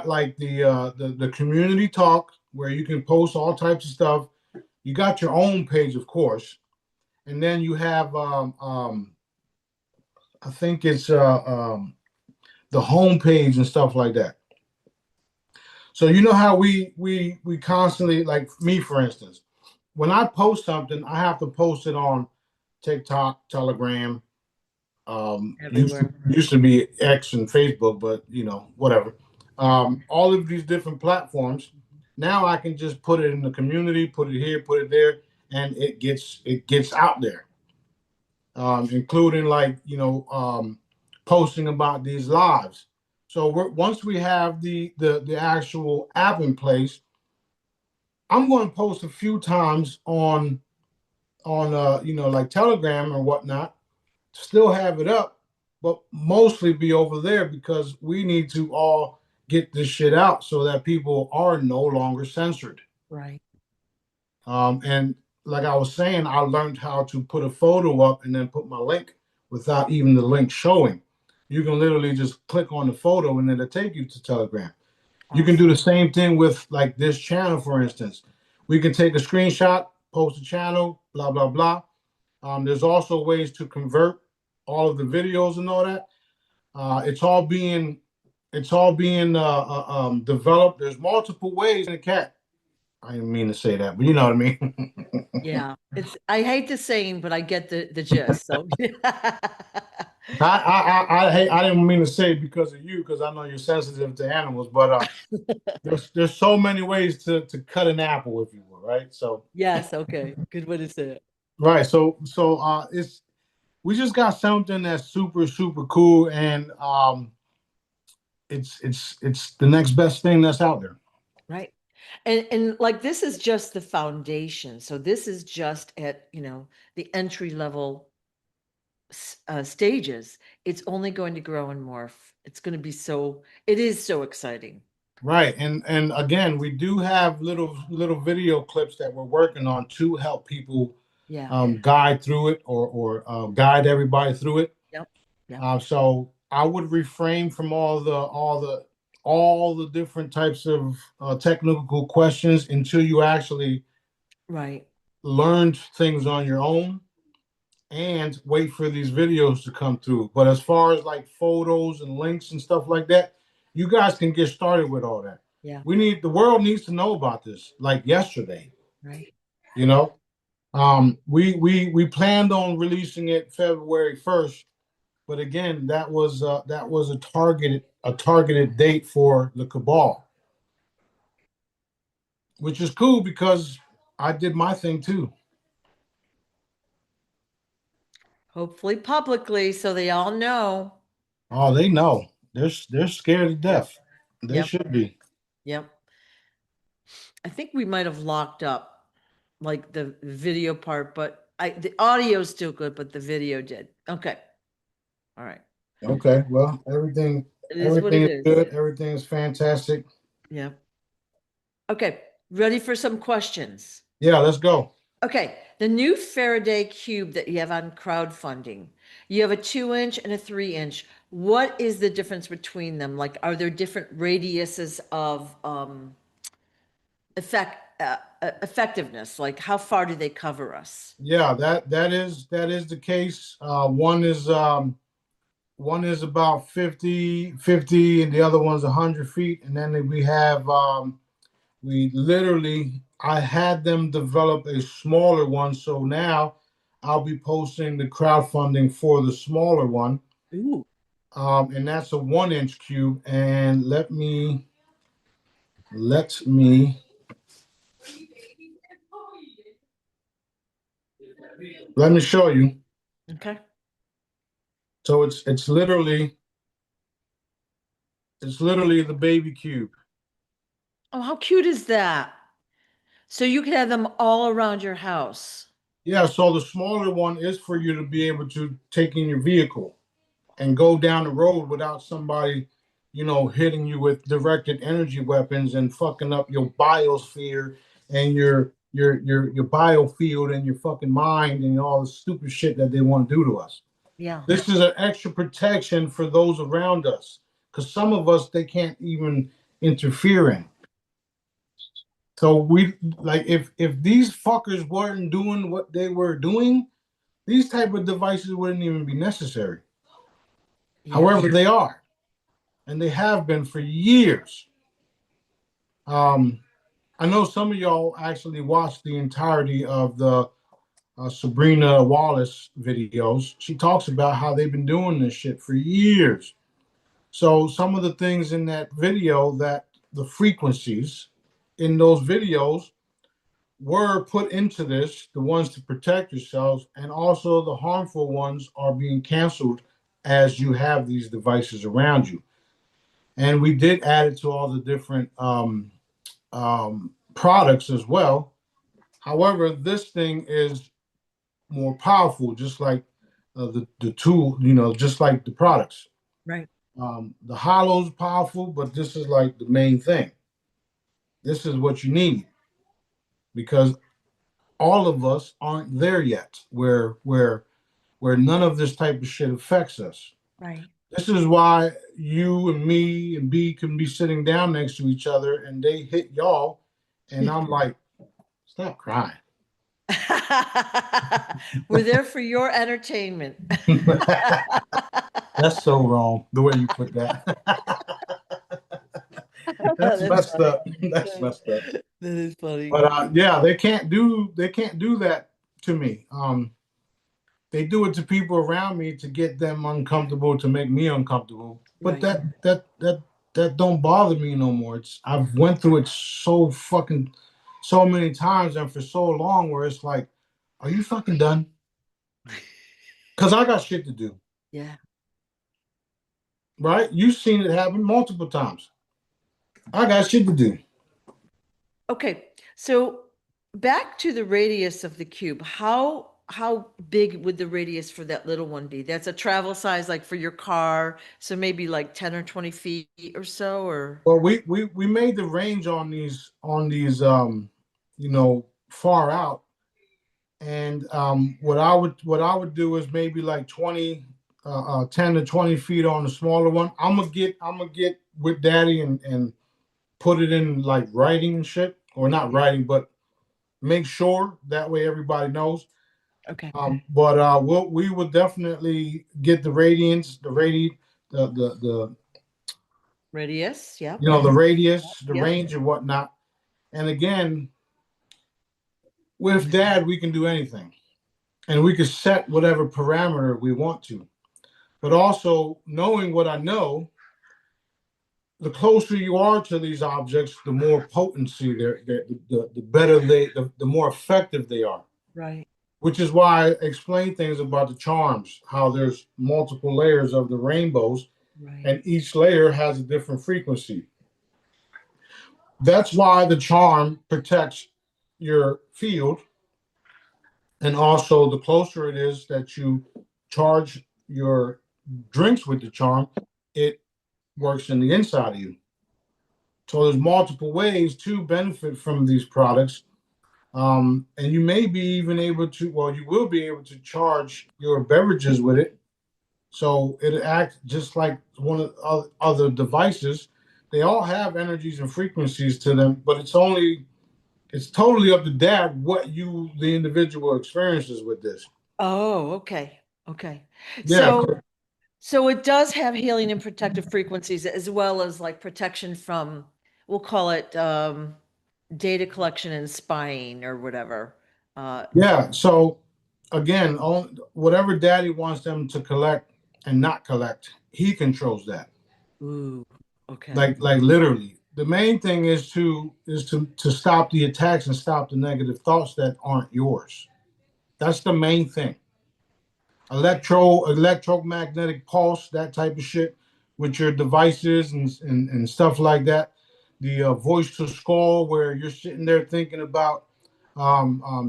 like the community talk where you can post all types of stuff. You got your own page, of course, and then you have I think it's the homepage and stuff like that. So you know how we constantly, like me for instance, when I post something, I have to post it on TikTok, Telegram, Everywhere. used to be X and Facebook, but you know, whatever. All of these different platforms. Now I can just put it in the community, put it here, put it there, and it gets out there, including like posting about these lives. So once we have the actual app in place, I'm going to post a few times on like Telegram or whatnot, still have it up, but mostly be over there because we need to all get this shit out so that people are no longer censored. Right. And like I was saying, I learned how to put a photo up and then put my link without even the link showing. You can literally just click on the photo and then it'll take you to Telegram. You can do the same thing with like this channel, for instance. We can take a screenshot, post a channel, blah, blah, blah. There's also ways to convert all of the videos and all that. It's all being developed. There's multiple ways in the cat. I didn't mean to say that, but you know what I mean. Yeah. I hate the saying, but I get the gist. So I didn't mean to say it because of you, because I know you're sensitive to animals, but there's so many ways to cut an apple, if you will, right? So yes, okay. Good way to say it. right, so it's we just got something that's super super cool, and it's the next best thing that's out there. Right. And like this is just the foundation. So this is just at, the entry level stages. It's only going to grow and morph. It's going to be it is so exciting. Right, and again, we do have little video clips that we're working on to help people Yeah. guide through it, or guide everybody through it. Yep. Yep. So I would refrain from all the different types of technical questions until you actually Right. learned things on your own, and wait for these videos to come through. But as far as like photos and links and stuff like that, you guys can get started with all that. Yeah. The world needs to know about this like yesterday. Right. You know, we planned on releasing it February 1st, but again, that was a targeted date for the cabal, which is cool because I did my thing too. Hopefully publicly so they all know. Oh, they know. They're scared to Yep. death. They Yep. should be. Yep. I think we might have locked up like the video part, but the audio's still good, but the video did. Okay. All right. Okay. Well, everything It is what everything it is is. good. Everything is fantastic. Yeah. Okay. Ready for some questions? Yeah, let's go. Okay. The new Faraday cube that you have on crowdfunding, you have a 2-inch and a 3-inch. What is the difference between them? Like, are there different radiuses of effectiveness? Like, how far do they cover us? Yeah, that is the case. One is about 50, and the other one's 100 feet. And then we have I had them develop a smaller one, so now I'll be posting the crowdfunding for the smaller one. Ooh. And that's a 1-inch cube. And let me show you. Okay. So it's literally the baby cube. Oh, how cute is that? So you can have them all around your house. Yeah, so the smaller one is for you to be able to take in your vehicle and go down the road without somebody, hitting you with directed energy weapons and fucking up your biosphere and your biofield and your fucking mind and all the stupid shit that they want to do to us. Yeah. This is an extra protection for those around us, because some of us they can't even interfere in. So we like if these fuckers weren't doing what they were doing, these type of devices wouldn't even be necessary. Yes. However, they are, and they have been for years. I know some of y'all actually watched the entirety of the Sabrina Wallace videos. She talks about how they've been doing this shit for years. So some of the things in that video, that the frequencies in those videos were put into this, the ones to protect yourselves, and also the harmful ones are being canceled as you have these devices around you. And we did add it to all the different products as well. However, this thing is more powerful, just like the tool, just like the products. Right. The hollow's powerful, but this is like the main thing. This is what you need because all of us aren't there yet, where none of this type of shit affects us. Right. This is why you and me and B can be sitting down next to each other and they hit y'all, and I'm like, stop crying. We're there for your entertainment. That's so wrong, the way you put that. That's messed funny. up. That's messed up. That is funny. But yeah, they can't do that to me. They do it to people around me to get them uncomfortable, to make me uncomfortable. But Right. that don't bother me no more. I've went through it so many times and for so long where it's like, are you fucking done? Because I got shit to do. Yeah. Right? You've seen it happen multiple times. I got shit to do. Okay. So back to the radius of the cube. How big would the radius for that little one be? That's a travel size, like for your car. So maybe like 10 or 20 feet or so, or Well, we made the range on these far out. And what I would do is maybe like 10 to 20 feet on the smaller one. I'm gonna get with Daddy and put it in like writing and shit, or not writing, but make sure that way everybody knows. okay. But we will definitely get the radiance, the Radius, yeah. the radius, the Yeah. range, and whatnot. And again, with Dad, we can do anything, and we can set whatever parameter we want to. But also knowing what I know, the closer you are to these objects, the more potency the better the more effective they are. Right. Which is why I explain things about the charms, how there's multiple layers of the rainbows, Right. and each layer has a different frequency. That's why the charm protects your field. And also, the closer it is that you charge your drinks with the charm, it works in the inside of you. So there's multiple ways to benefit from these products. And you may be even able to, well, you will be able to charge your beverages with it. So it acts just like one of the other devices. They all have energies and frequencies to them, but it's totally up to Dad what the individual experiences with this. Oh, okay. Okay. Yeah. So it does have healing and protective frequencies as well as like protection from, we'll call it data collection and spying or whatever. Yeah. So again, whatever Daddy wants them to collect and not collect, he controls that. Ooh, okay. Like literally. The main thing is to stop the attacks and stop the negative thoughts that aren't yours. That's the main thing. Electromagnetic pulse, that type of shit with your devices and stuff like that. The voice to skull, where you're sitting there thinking about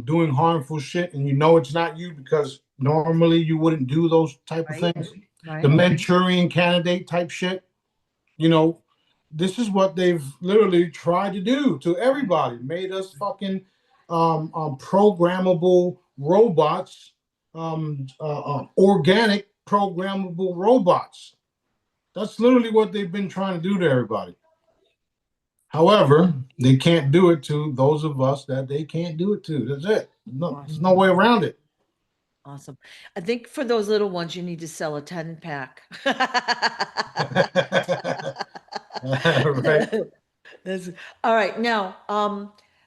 doing harmful shit and you know it's not you because normally you wouldn't do those type of things. Right. The Manchurian candidate type shit. This is what they've literally tried to do to everybody. Made us fucking programmable robots, organic programmable robots. That's literally what they've been trying to do to everybody. However, they can't do it to those of us that they can't do it to. That's it. There's no way around it. Awesome. I think for those little ones, you need to sell a 10 pack. Right. That's, all right. Now,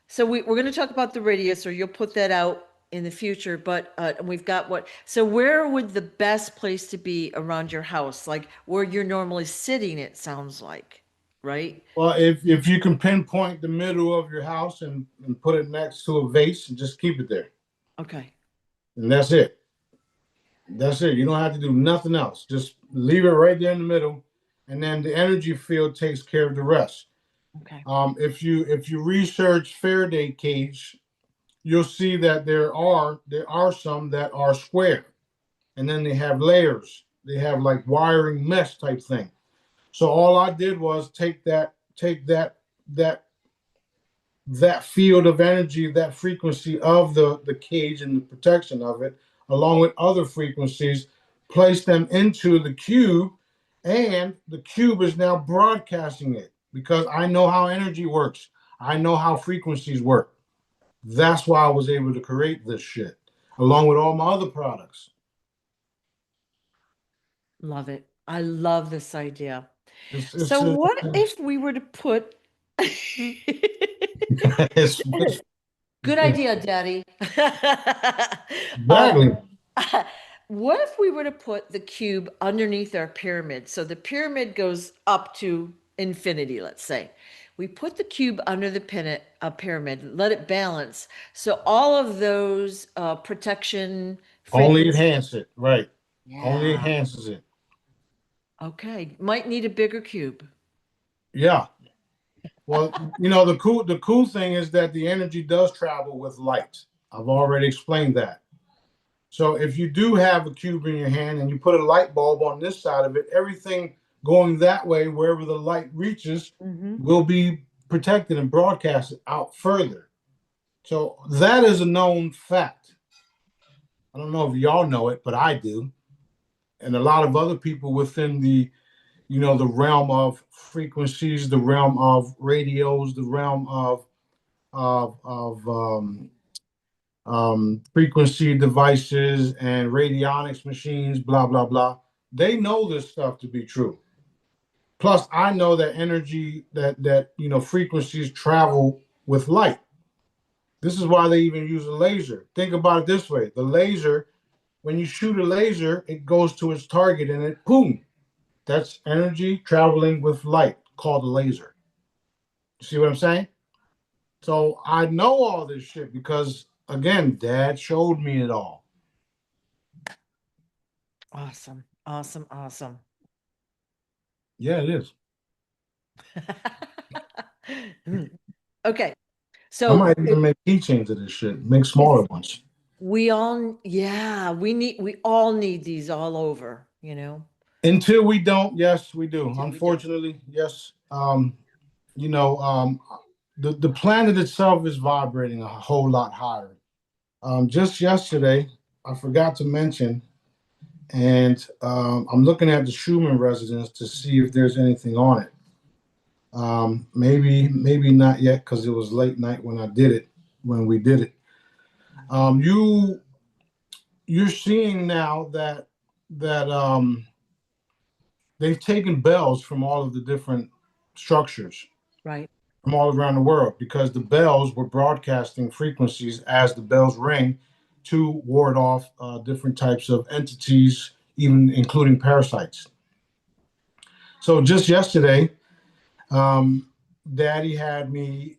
so we're going to talk about the radio, so you'll put that out in the future, but we've got so where would the best place to be around your house? Like where you're normally sitting, it sounds like, right? Well, if you can pinpoint the middle of your house and put it next to a vase and just keep it there. Okay. And that's it. That's it. You don't have to do nothing else. Just leave it right there in the middle, and then the energy field takes care of the rest. Okay. If you research Faraday cage, you'll see that there are some that are square, and then they have layers. They have like wiring mesh type thing. So all I did was take that field of energy, that frequency of the cage and the protection of it, along with other frequencies, place them into the cube, and the cube is now broadcasting it because I know how energy works. I know how frequencies work. That's why I was able to create this shit, along with all my other products. Love it. I love this idea. It's So it's what if we were to put it's Good idea, Daddy. exactly. What if we were to put the cube underneath our pyramid? So the pyramid goes up to infinity, let's say. We put the cube under the pyramid, let it balance. So all of those protection Only frequencies. enhance it, right? Only Yeah. enhances it. Okay. Might need a bigger cube. Yeah. Well, the cool thing is that the energy does travel with light. I've already explained that. So if you do have a cube in your hand and you put a light bulb on this side of it, everything going that way, wherever the light reaches, Hmm. will be protected and broadcasted out further. So that is a known fact. I don't know if y'all know it, but I do. And a lot of other people within the realm of frequencies, the realm of radios, the realm of frequency devices and radionics machines, blah blah blah. They know this stuff to be true. Plus, I know that energy, that frequencies travel with light. This is why they even use a laser. Think about it this way: the laser, when you shoot a laser, it goes to its target and it boom. That's energy traveling with light, called a laser. You see what I'm saying? So I know all this shit because, again, Dad showed me it all. Awesome. Awesome. Awesome. Yeah, it is. Okay. I So might even make keychains of this shit, make it's smaller ones. yeah, we all need these all over, you know, Until we don't, yes, we do. until we don't. Unfortunately, yes. You know, the planet itself is vibrating a whole lot higher. Just yesterday, I forgot to mention, and I'm looking at the Schumann resonance to see if there's anything on it. Maybe not yet because it was late night when we did it. You you're seeing now that they've taken bells from all of the different structures Right. from all around the world because the bells were broadcasting frequencies as the bells ring to ward off different types of entities, even including parasites. So just yesterday, um, Daddy had me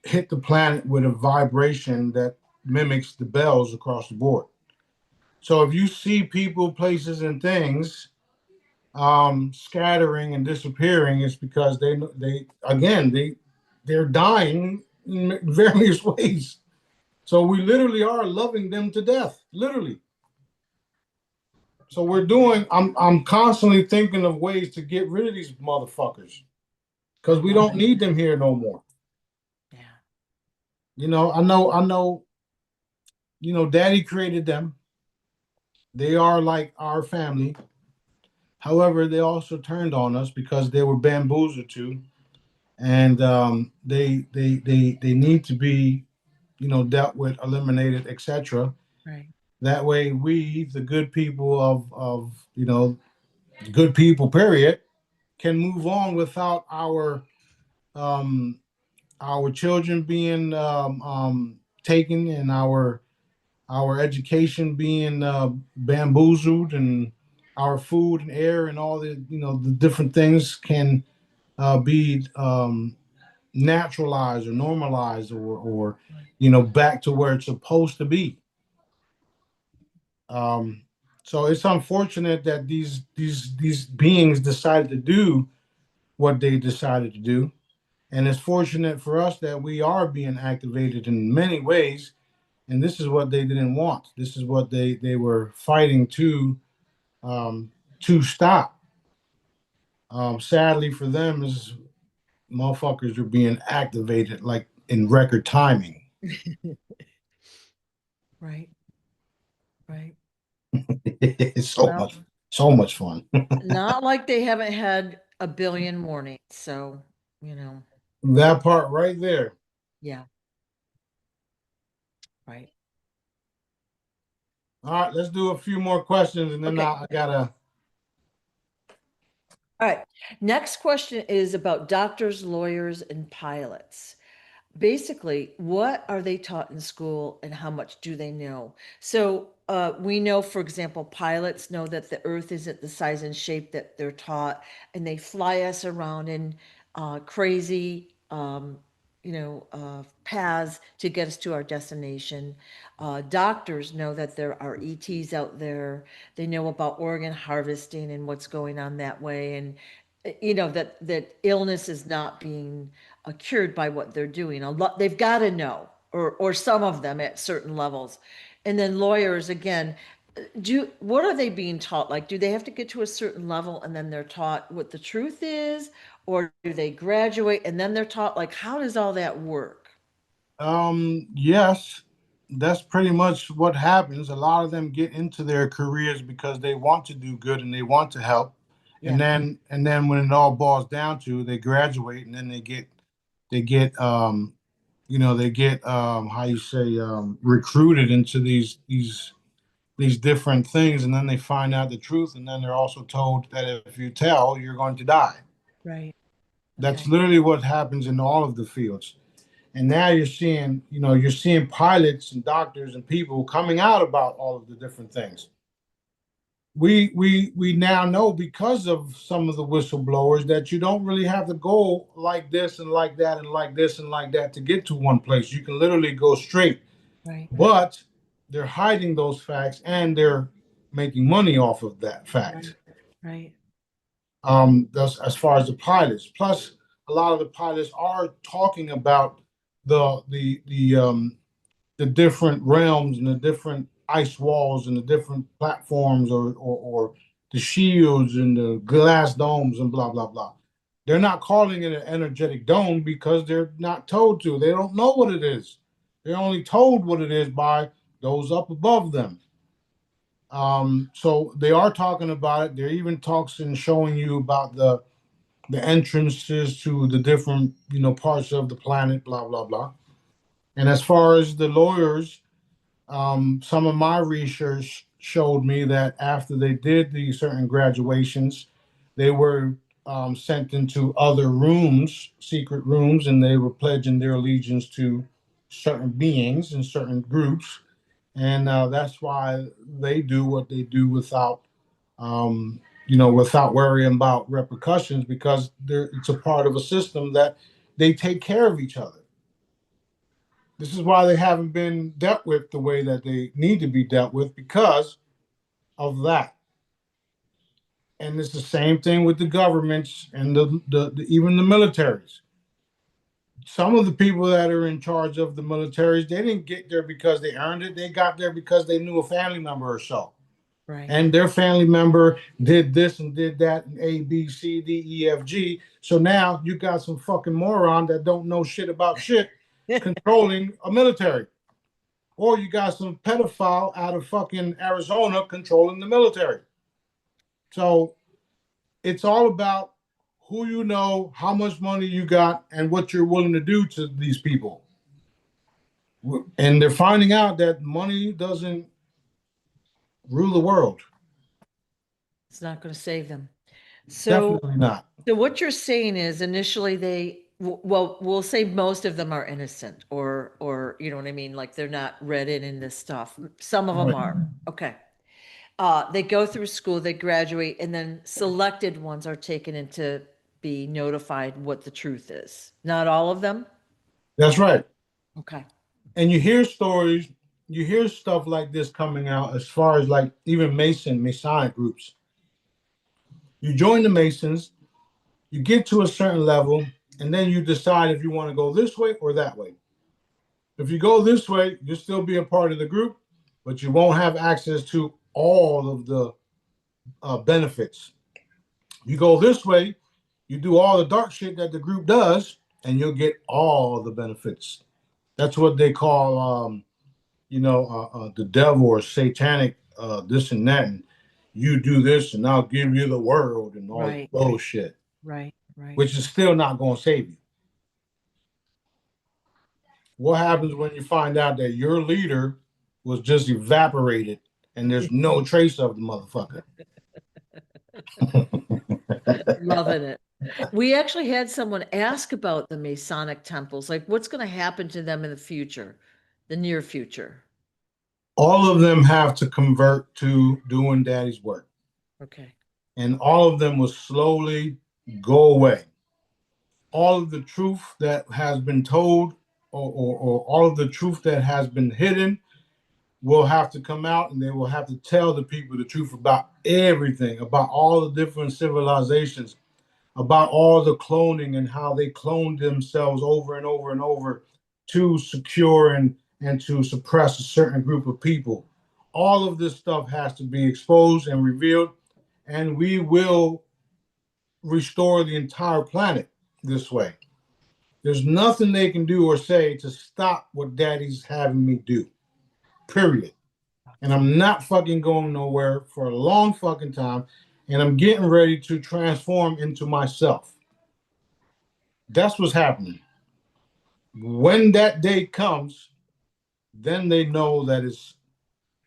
hit the planet with a vibration that mimics the bells across the board. So if you see people, places, and things scattering and disappearing, it's because they're dying in various ways. So we literally are loving them to death, literally. So I'm constantly thinking of ways to get rid of these motherfuckers because we Love don't it. need them here no more. Yeah. I know, Daddy created them. They are like our family. However, they also turned on us because they were bamboozled too, and they need to be, dealt with, eliminated, etc. Right. That way, we, the good people of good people, period, can move on without um, our children being taken and our education being bamboozled, and our food and air and all the different things can be naturalized or normalized, or back to where it's supposed to be. Um, so it's unfortunate that these beings decided to do what they decided to do, and it's fortunate for us that we are being activated in many ways. And this is what they didn't want. This is what they were fighting to stop. Sadly for them, is motherfuckers are being activated like in record timing. Right, right. It's Well, so much fun. not like they haven't had a billion warnings, so, you know, That part right there. yeah, right. All right, let's do a few more questions, and then Okay. I gotta. All right. Next question is about doctors, lawyers, and pilots. Basically, what are they taught in school and how much do they know? So we know, for example, pilots know that the earth isn't the size and shape that they're taught, and they fly us around in crazy, paths to get us to our destination. Doctors know that there are ETs out there. They know about organ harvesting and what's going on that way, and that illness is not being cured by what they're doing. A lot they've got to know, or some of them at certain levels. And then lawyers again, do what are they being taught? Like, do they have to get to a certain level and then they're taught what the truth is, or do they graduate and then they're taught, like, how does all that work? Yes, that's pretty much what happens. A lot of them get into their careers because they want to do good and they want to help. And Yeah, then when it all boils down to, they graduate, and then they get how you say, recruited into these different things, and then they find out the truth, and then they're also told that if you tell, you're going to die. right. That's Okay. literally what happens in all of the fields. And now you're seeing pilots and doctors and people coming out about all of the different things. We now know, because of some of the whistleblowers, that you don't really have to go like this and like that and like this and like that to get to one place. You can literally go straight. Right. But they're hiding those facts, and they're making money off of that Right. fact. Right. That's as far as the pilots. Plus, a lot of the pilots are talking about the different realms and the different ice walls and the different platforms, or the shields and the glass domes and blah blah blah. They're not calling it an energetic dome because they're not told to. They don't know what it is. They're only told what it is by those up above them. So they are talking about it. They're even talks and showing you about the entrances to the different parts of the planet, blah blah blah. And as far as the lawyers, some of my research showed me that after they did these certain graduations, they were sent into other rooms, secret rooms, and they were pledging their allegiance to certain beings and certain groups. And that's why they do what they do without worrying about repercussions, because it's a part of a system that they take care of each other. This is why they haven't been dealt with the way that they need to be dealt with, because of that. And it's the same thing with the governments and even the militaries. Some of the people that are in charge of the militaries, they didn't get there because they earned it. They got there because they knew a family member or so. Right. And their family member did this and did that, and A, B, C, D, E, F, G. So now you got some fucking moron that don't know shit about shit controlling a military. Or you got some pedophile out of fucking Arizona controlling the military. So it's all about who you know, how much money you got, and what you're willing to do to these people. And they're finding out that money doesn't rule the world. It's not going to save them. So, Definitely not. so what you're saying is initially well, we'll say most of them are innocent or, you know what I mean? Like they're not read in this stuff. Some of them Right. are. Okay. They go through school, they graduate, and then selected ones are taken in to be notified what the truth is. Not all of them? That's right. Okay. And you hear stories, you hear stuff like this coming out as far as like even Masonic groups. You join the Masons, you get to a certain level, and then you decide if you want to go this way or that way. If you go this way, you'll still be a part of the group, but you won't have access to all of the benefits. You go this way, you do all the dark shit that the group does, and you'll get all the benefits. That's what they call, the devil or satanic, this and that. And you do this, and I'll give you the world and all this Right, bullshit, right, right. which is still not going to save you. What happens when you find out that your leader was just evaporated and there's no trace of the motherfucker? Loving it. We actually had someone ask about the Masonic temples, like what's going to happen to them in the future, the near future. All of them have to convert to doing daddy's work. Okay. And all of them will slowly go away. All of the truth that has been told or all of the truth that has been hidden will have to come out, and they will have to tell the people the truth about everything, about all the different civilizations, about all the cloning and how they cloned themselves over and over and over to secure and to suppress a certain group of people. All of this stuff has to be exposed and revealed, and we will restore the entire planet this way. There's nothing they can do or say to stop what daddy's having me do. Period. And I'm not fucking going nowhere for a long fucking time. And I'm getting ready to transform into myself. That's what's happening. When that day comes, then they know that it's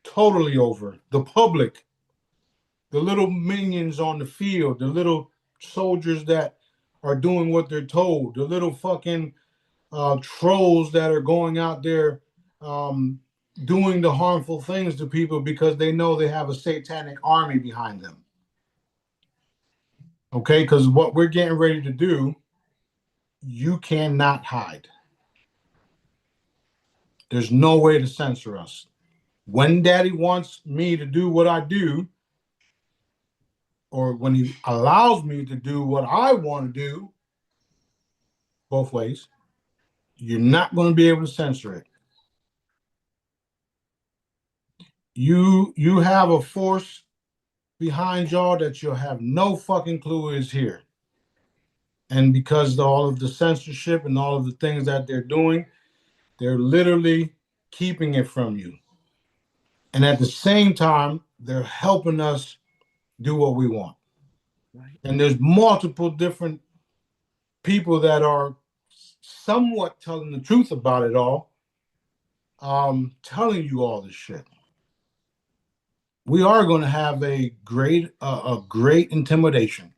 totally over. The public, the little minions on the field, the little soldiers that are doing what they're told, the little fucking trolls that are going out there doing the harmful things to people because they know they have a satanic army behind them. Okay, because what we're getting ready to do, you cannot hide. There's no way to censor us. When daddy wants me to do what I do, or when he allows me to do what I want to do, both ways, you're not going to be able to censor it. You have a force behind y'all that you'll have no fucking clue is here. And because of all of the censorship and all of the things that they're doing, they're literally keeping it from you. And at the same time, they're helping us do what we want. Right. And there's multiple different people that are somewhat telling the truth about it all, telling you all this shit. We are going to have a great intimidation.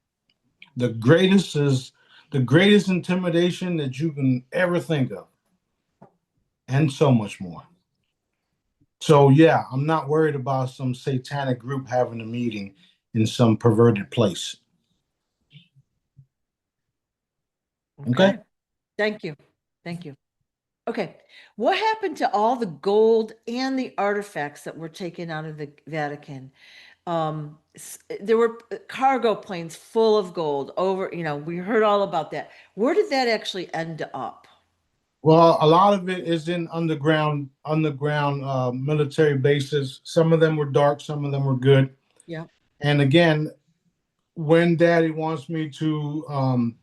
The greatest intimidation that you can ever think of, and so much more. So yeah, I'm not worried about some satanic group having a meeting in some perverted place. Okay. Thank you. Thank you. Okay. What happened to all the gold and the artifacts that were taken out of the Vatican? There were cargo planes full of gold over, we heard all about that. Where did that actually end up? Well, a lot of it is in underground military bases. Some of them were dark, some of them were good. Yeah. And again, when daddy wants me to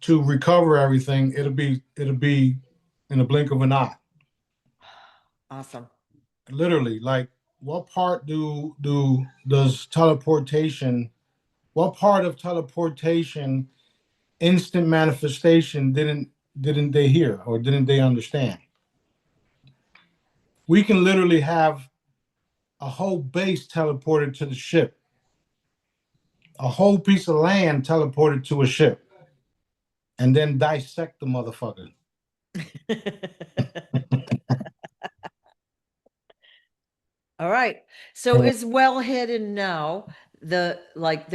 recover everything, it'll be in a blink of an eye. Awesome. Literally, like what part does teleportation, what part of teleportation instant manifestation didn't they hear or didn't they understand? We can literally have a whole base teleported to the ship, a whole piece of land teleported to a ship, and then dissect the motherfucker. All right. So is well hidden now. The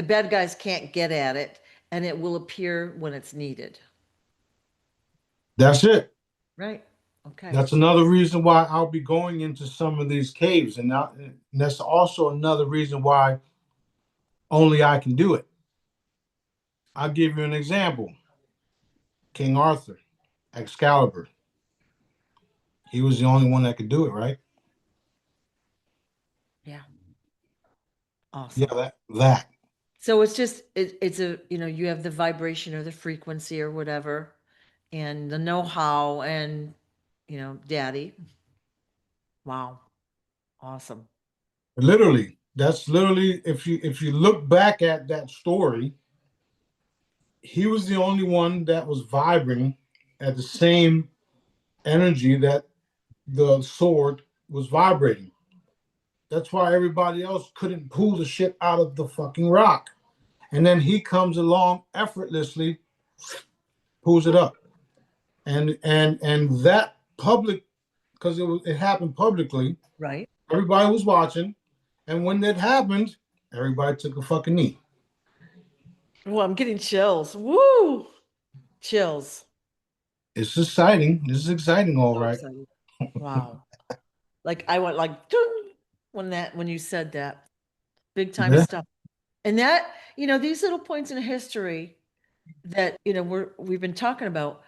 bad guys can't get at it, and it will appear when it's needed. That's it. Right. Okay. That's another reason why I'll be going into some of these caves, and that's also another reason why only I can do it. I'll give you an example. King Arthur, Excalibur. He was the only one that could do it, right? Yeah. Yeah, Awesome. that. So it's just it's a you have the vibration or the frequency or whatever, and the know-how and daddy. Wow. Awesome. Literally, that's literally if you look back at that story, he was the only one that was vibrating at the same energy that the sword was vibrating. That's why everybody else couldn't pull the shit out of the fucking rock. And then he comes along effortlessly, pulls it up. And that public, because it happened publicly, Right. everybody was watching. And when that happened, everybody took a fucking knee. Well, I'm getting chills. Woo! Chills. It's exciting. This is exciting, all So right. excited. Wow. Like I went like ding when you said that. Big time Yeah. stuff. And that, these little points in history that, we've been talking about,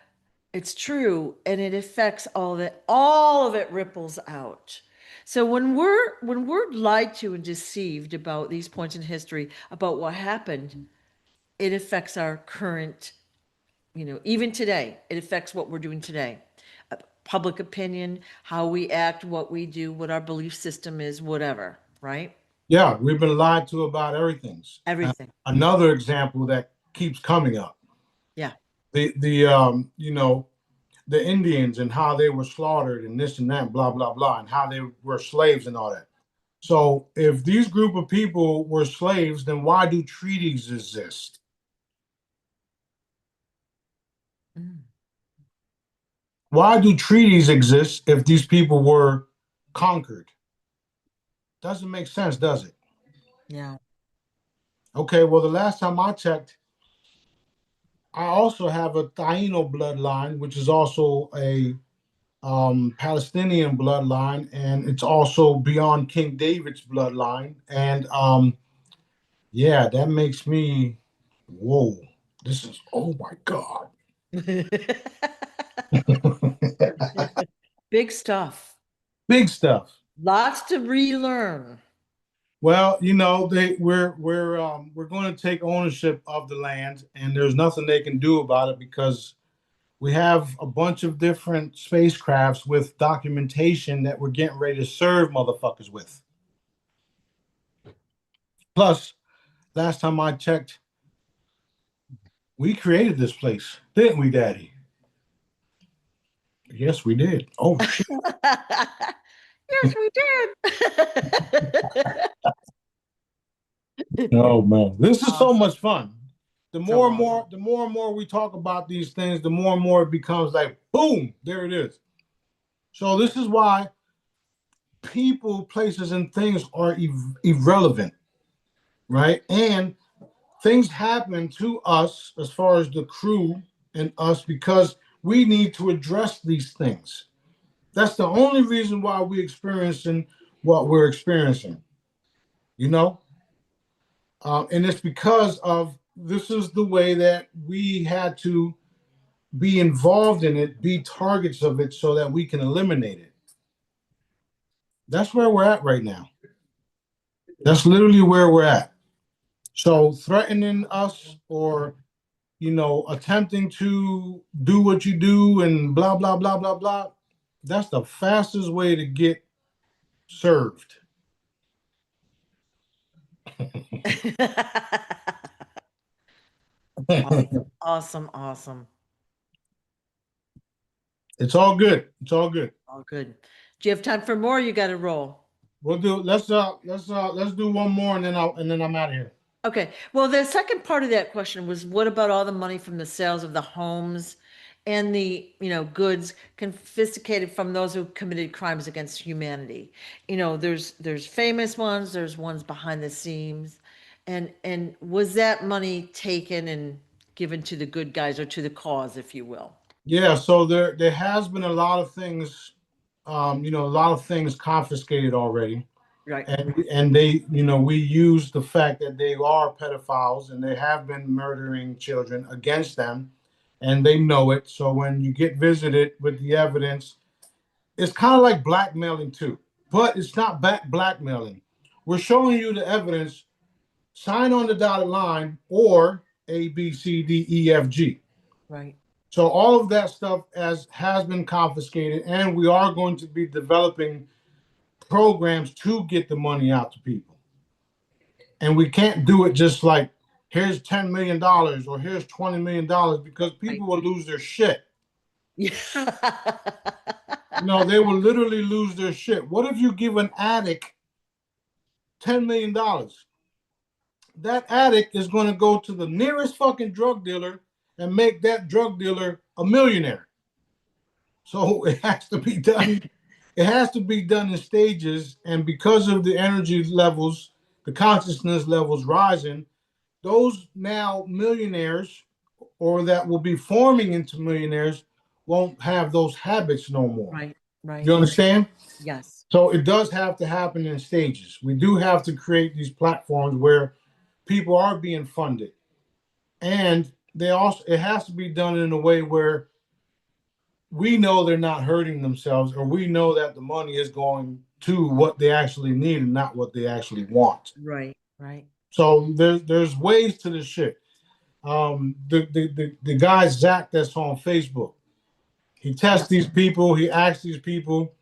it's true and it affects all of it ripples out. So when we're lied to and deceived about these points in history, about what happened, it affects our current, even today, it affects what we're doing today. Public opinion, how we act, what we do, what our belief system is, whatever, right? Yeah, we've been lied to about everything. Everything. Another example that keeps coming up. Yeah. The Indians and how they were slaughtered and this and that, blah, blah, blah, and how they were slaves and all that. So if these group of people were slaves, then why do treaties exist? Mm. Why do treaties exist if these people were conquered? Doesn't make sense, does it? Yeah. Okay, well, the last time I checked, I also have a Taino bloodline, which is also a Palestinian bloodline, and it's also beyond King David's bloodline. And yeah, that makes me, whoa, this is, oh my God. Big stuff. Big stuff. Lots to relearn. Well, we're going to take ownership of the land, and there's nothing they can do about it because we have a bunch of different spacecrafts with documentation that we're getting ready to serve motherfuckers with. Plus, last time I checked, we created this place, didn't we, Daddy? Yes, we did. Oh shit. Yes, we did. Oh man, this is so Awesome. much fun. The So more and awesome. more, the more and more we talk about these things, the more and more it becomes like, boom, there it is. So this is why people, places, and things are irrelevant, right? And things happen to us as far as the crew and us because we need to address these things. That's the only reason why we're experiencing what we're experiencing, you know? And it's because of this is the way that we had to be involved in it, be targets of it so that we can eliminate it. That's where we're at right now. That's literally where we're at. So threatening us or attempting to do what you do and blah blah blah blah blah, that's the fastest way to get served. Awesome. Awesome. Awesome. It's all good. It's all good. All good. Do you have time for more? You got to roll. We'll do. Let's do one more, and then I'm out of here. Okay, well, the second part of that question was, what about all the money from the sales of the homes and the, goods confiscated from those who committed crimes against humanity? There's famous ones, there's ones behind the scenes. And was that money taken and given to the good guys, or to the cause, if you will? Yeah. So there has been a lot of things, a lot of things confiscated already. Right. And they, we use the fact that they are pedophiles and they have been murdering children against them, and they know it. So when you get visited with the evidence, it's kind of like blackmailing too, but it's not blackmailing. We're showing you the evidence. Sign on the dotted line, or A, B, C, D, E, F, G. Right. So all of that stuff has been confiscated, and we are going to be developing programs to get the money out to people. And we can't do it just like, here's $10 million or here's $20 million, because people will lose their shit. Yeah. They will literally lose their shit. What if you give an addict $10 million? That addict is going to go to the nearest fucking drug dealer and make that drug dealer a millionaire. So it has to be done. It has to be done in stages. And because of the energy levels, the consciousness levels rising, those now millionaires, or that will be forming into millionaires, won't have those habits no more. Right. Right. You understand? Yes. So it does have to happen in stages. We do have to create these platforms where people are being funded, and it has to be done in a way where we know they're not hurting themselves, or we know that the money is going to what they actually need and not what they actually want. Right. Right. So there's ways to this shit. The guy Zach that's on Facebook, he tests these people, he asks these people,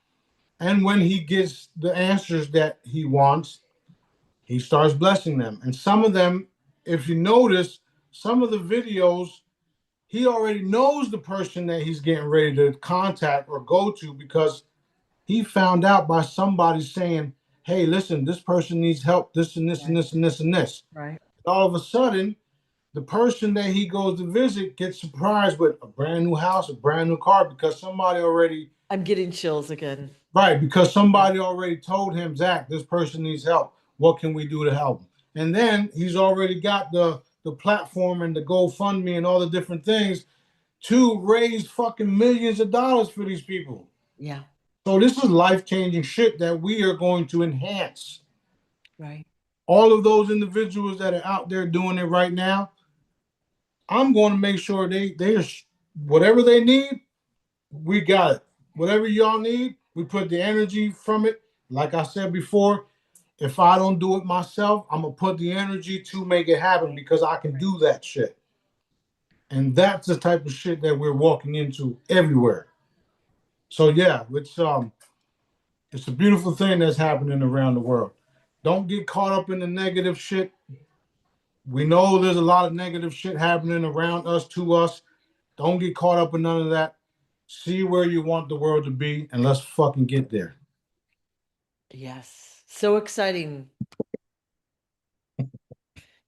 and when he gets the answers that he wants, he starts blessing them. And some of them, if you notice, some of the videos, he already knows the person that he's getting ready to contact or go to, because he found out by somebody saying, hey, listen, this person needs help, this and this and this and this and this. Right. All of a sudden, the person that he goes to visit gets surprised with a brand new house, a brand new car, because somebody already... I'm getting chills again. Right, because somebody already told him, Zach, this person needs help. What can we do to help him? And then he's already got the platform and the GoFundMe and all the different things to raise fucking millions of dollars for these people. Yeah. So this is life-changing shit that we are going to enhance. Right. All of those individuals that are out there doing it right now, I'm going to make sure they're whatever they need, we got it. Whatever y'all need, we put the energy from it. Like I said before, if I don't do it myself, I'm going to put the energy to make it happen, because I can do that shit. And that's the type of shit that we're walking into everywhere. So yeah, it's a beautiful thing that's happening around the world. Don't get caught up in the negative shit. We know there's a lot of negative shit happening around us, to us. Don't get caught up in none of that. See where you want the world to be, and let's fucking get there. Yes. So exciting.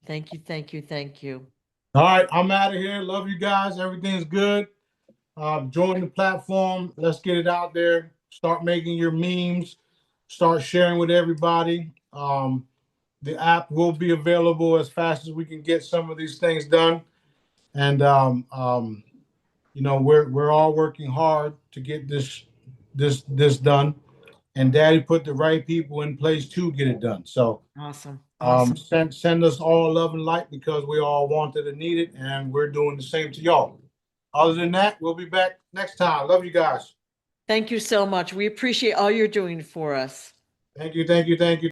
Thank you. Thank you. Thank you. All right, I'm out of here. Love you guys. Everything's good. Join the platform. Let's get it out there. Start making your memes. Start sharing with everybody. The app will be available as fast as we can get some of these things done. And we're all working hard to get this done. And Daddy put the right people in place to get it done. So Awesome. send us all love and light, because we all wanted and needed, and we're doing the same to y'all. Other than that, we'll be back next time. Love you guys. Thank you so much. We appreciate all you're doing for us. Thank you.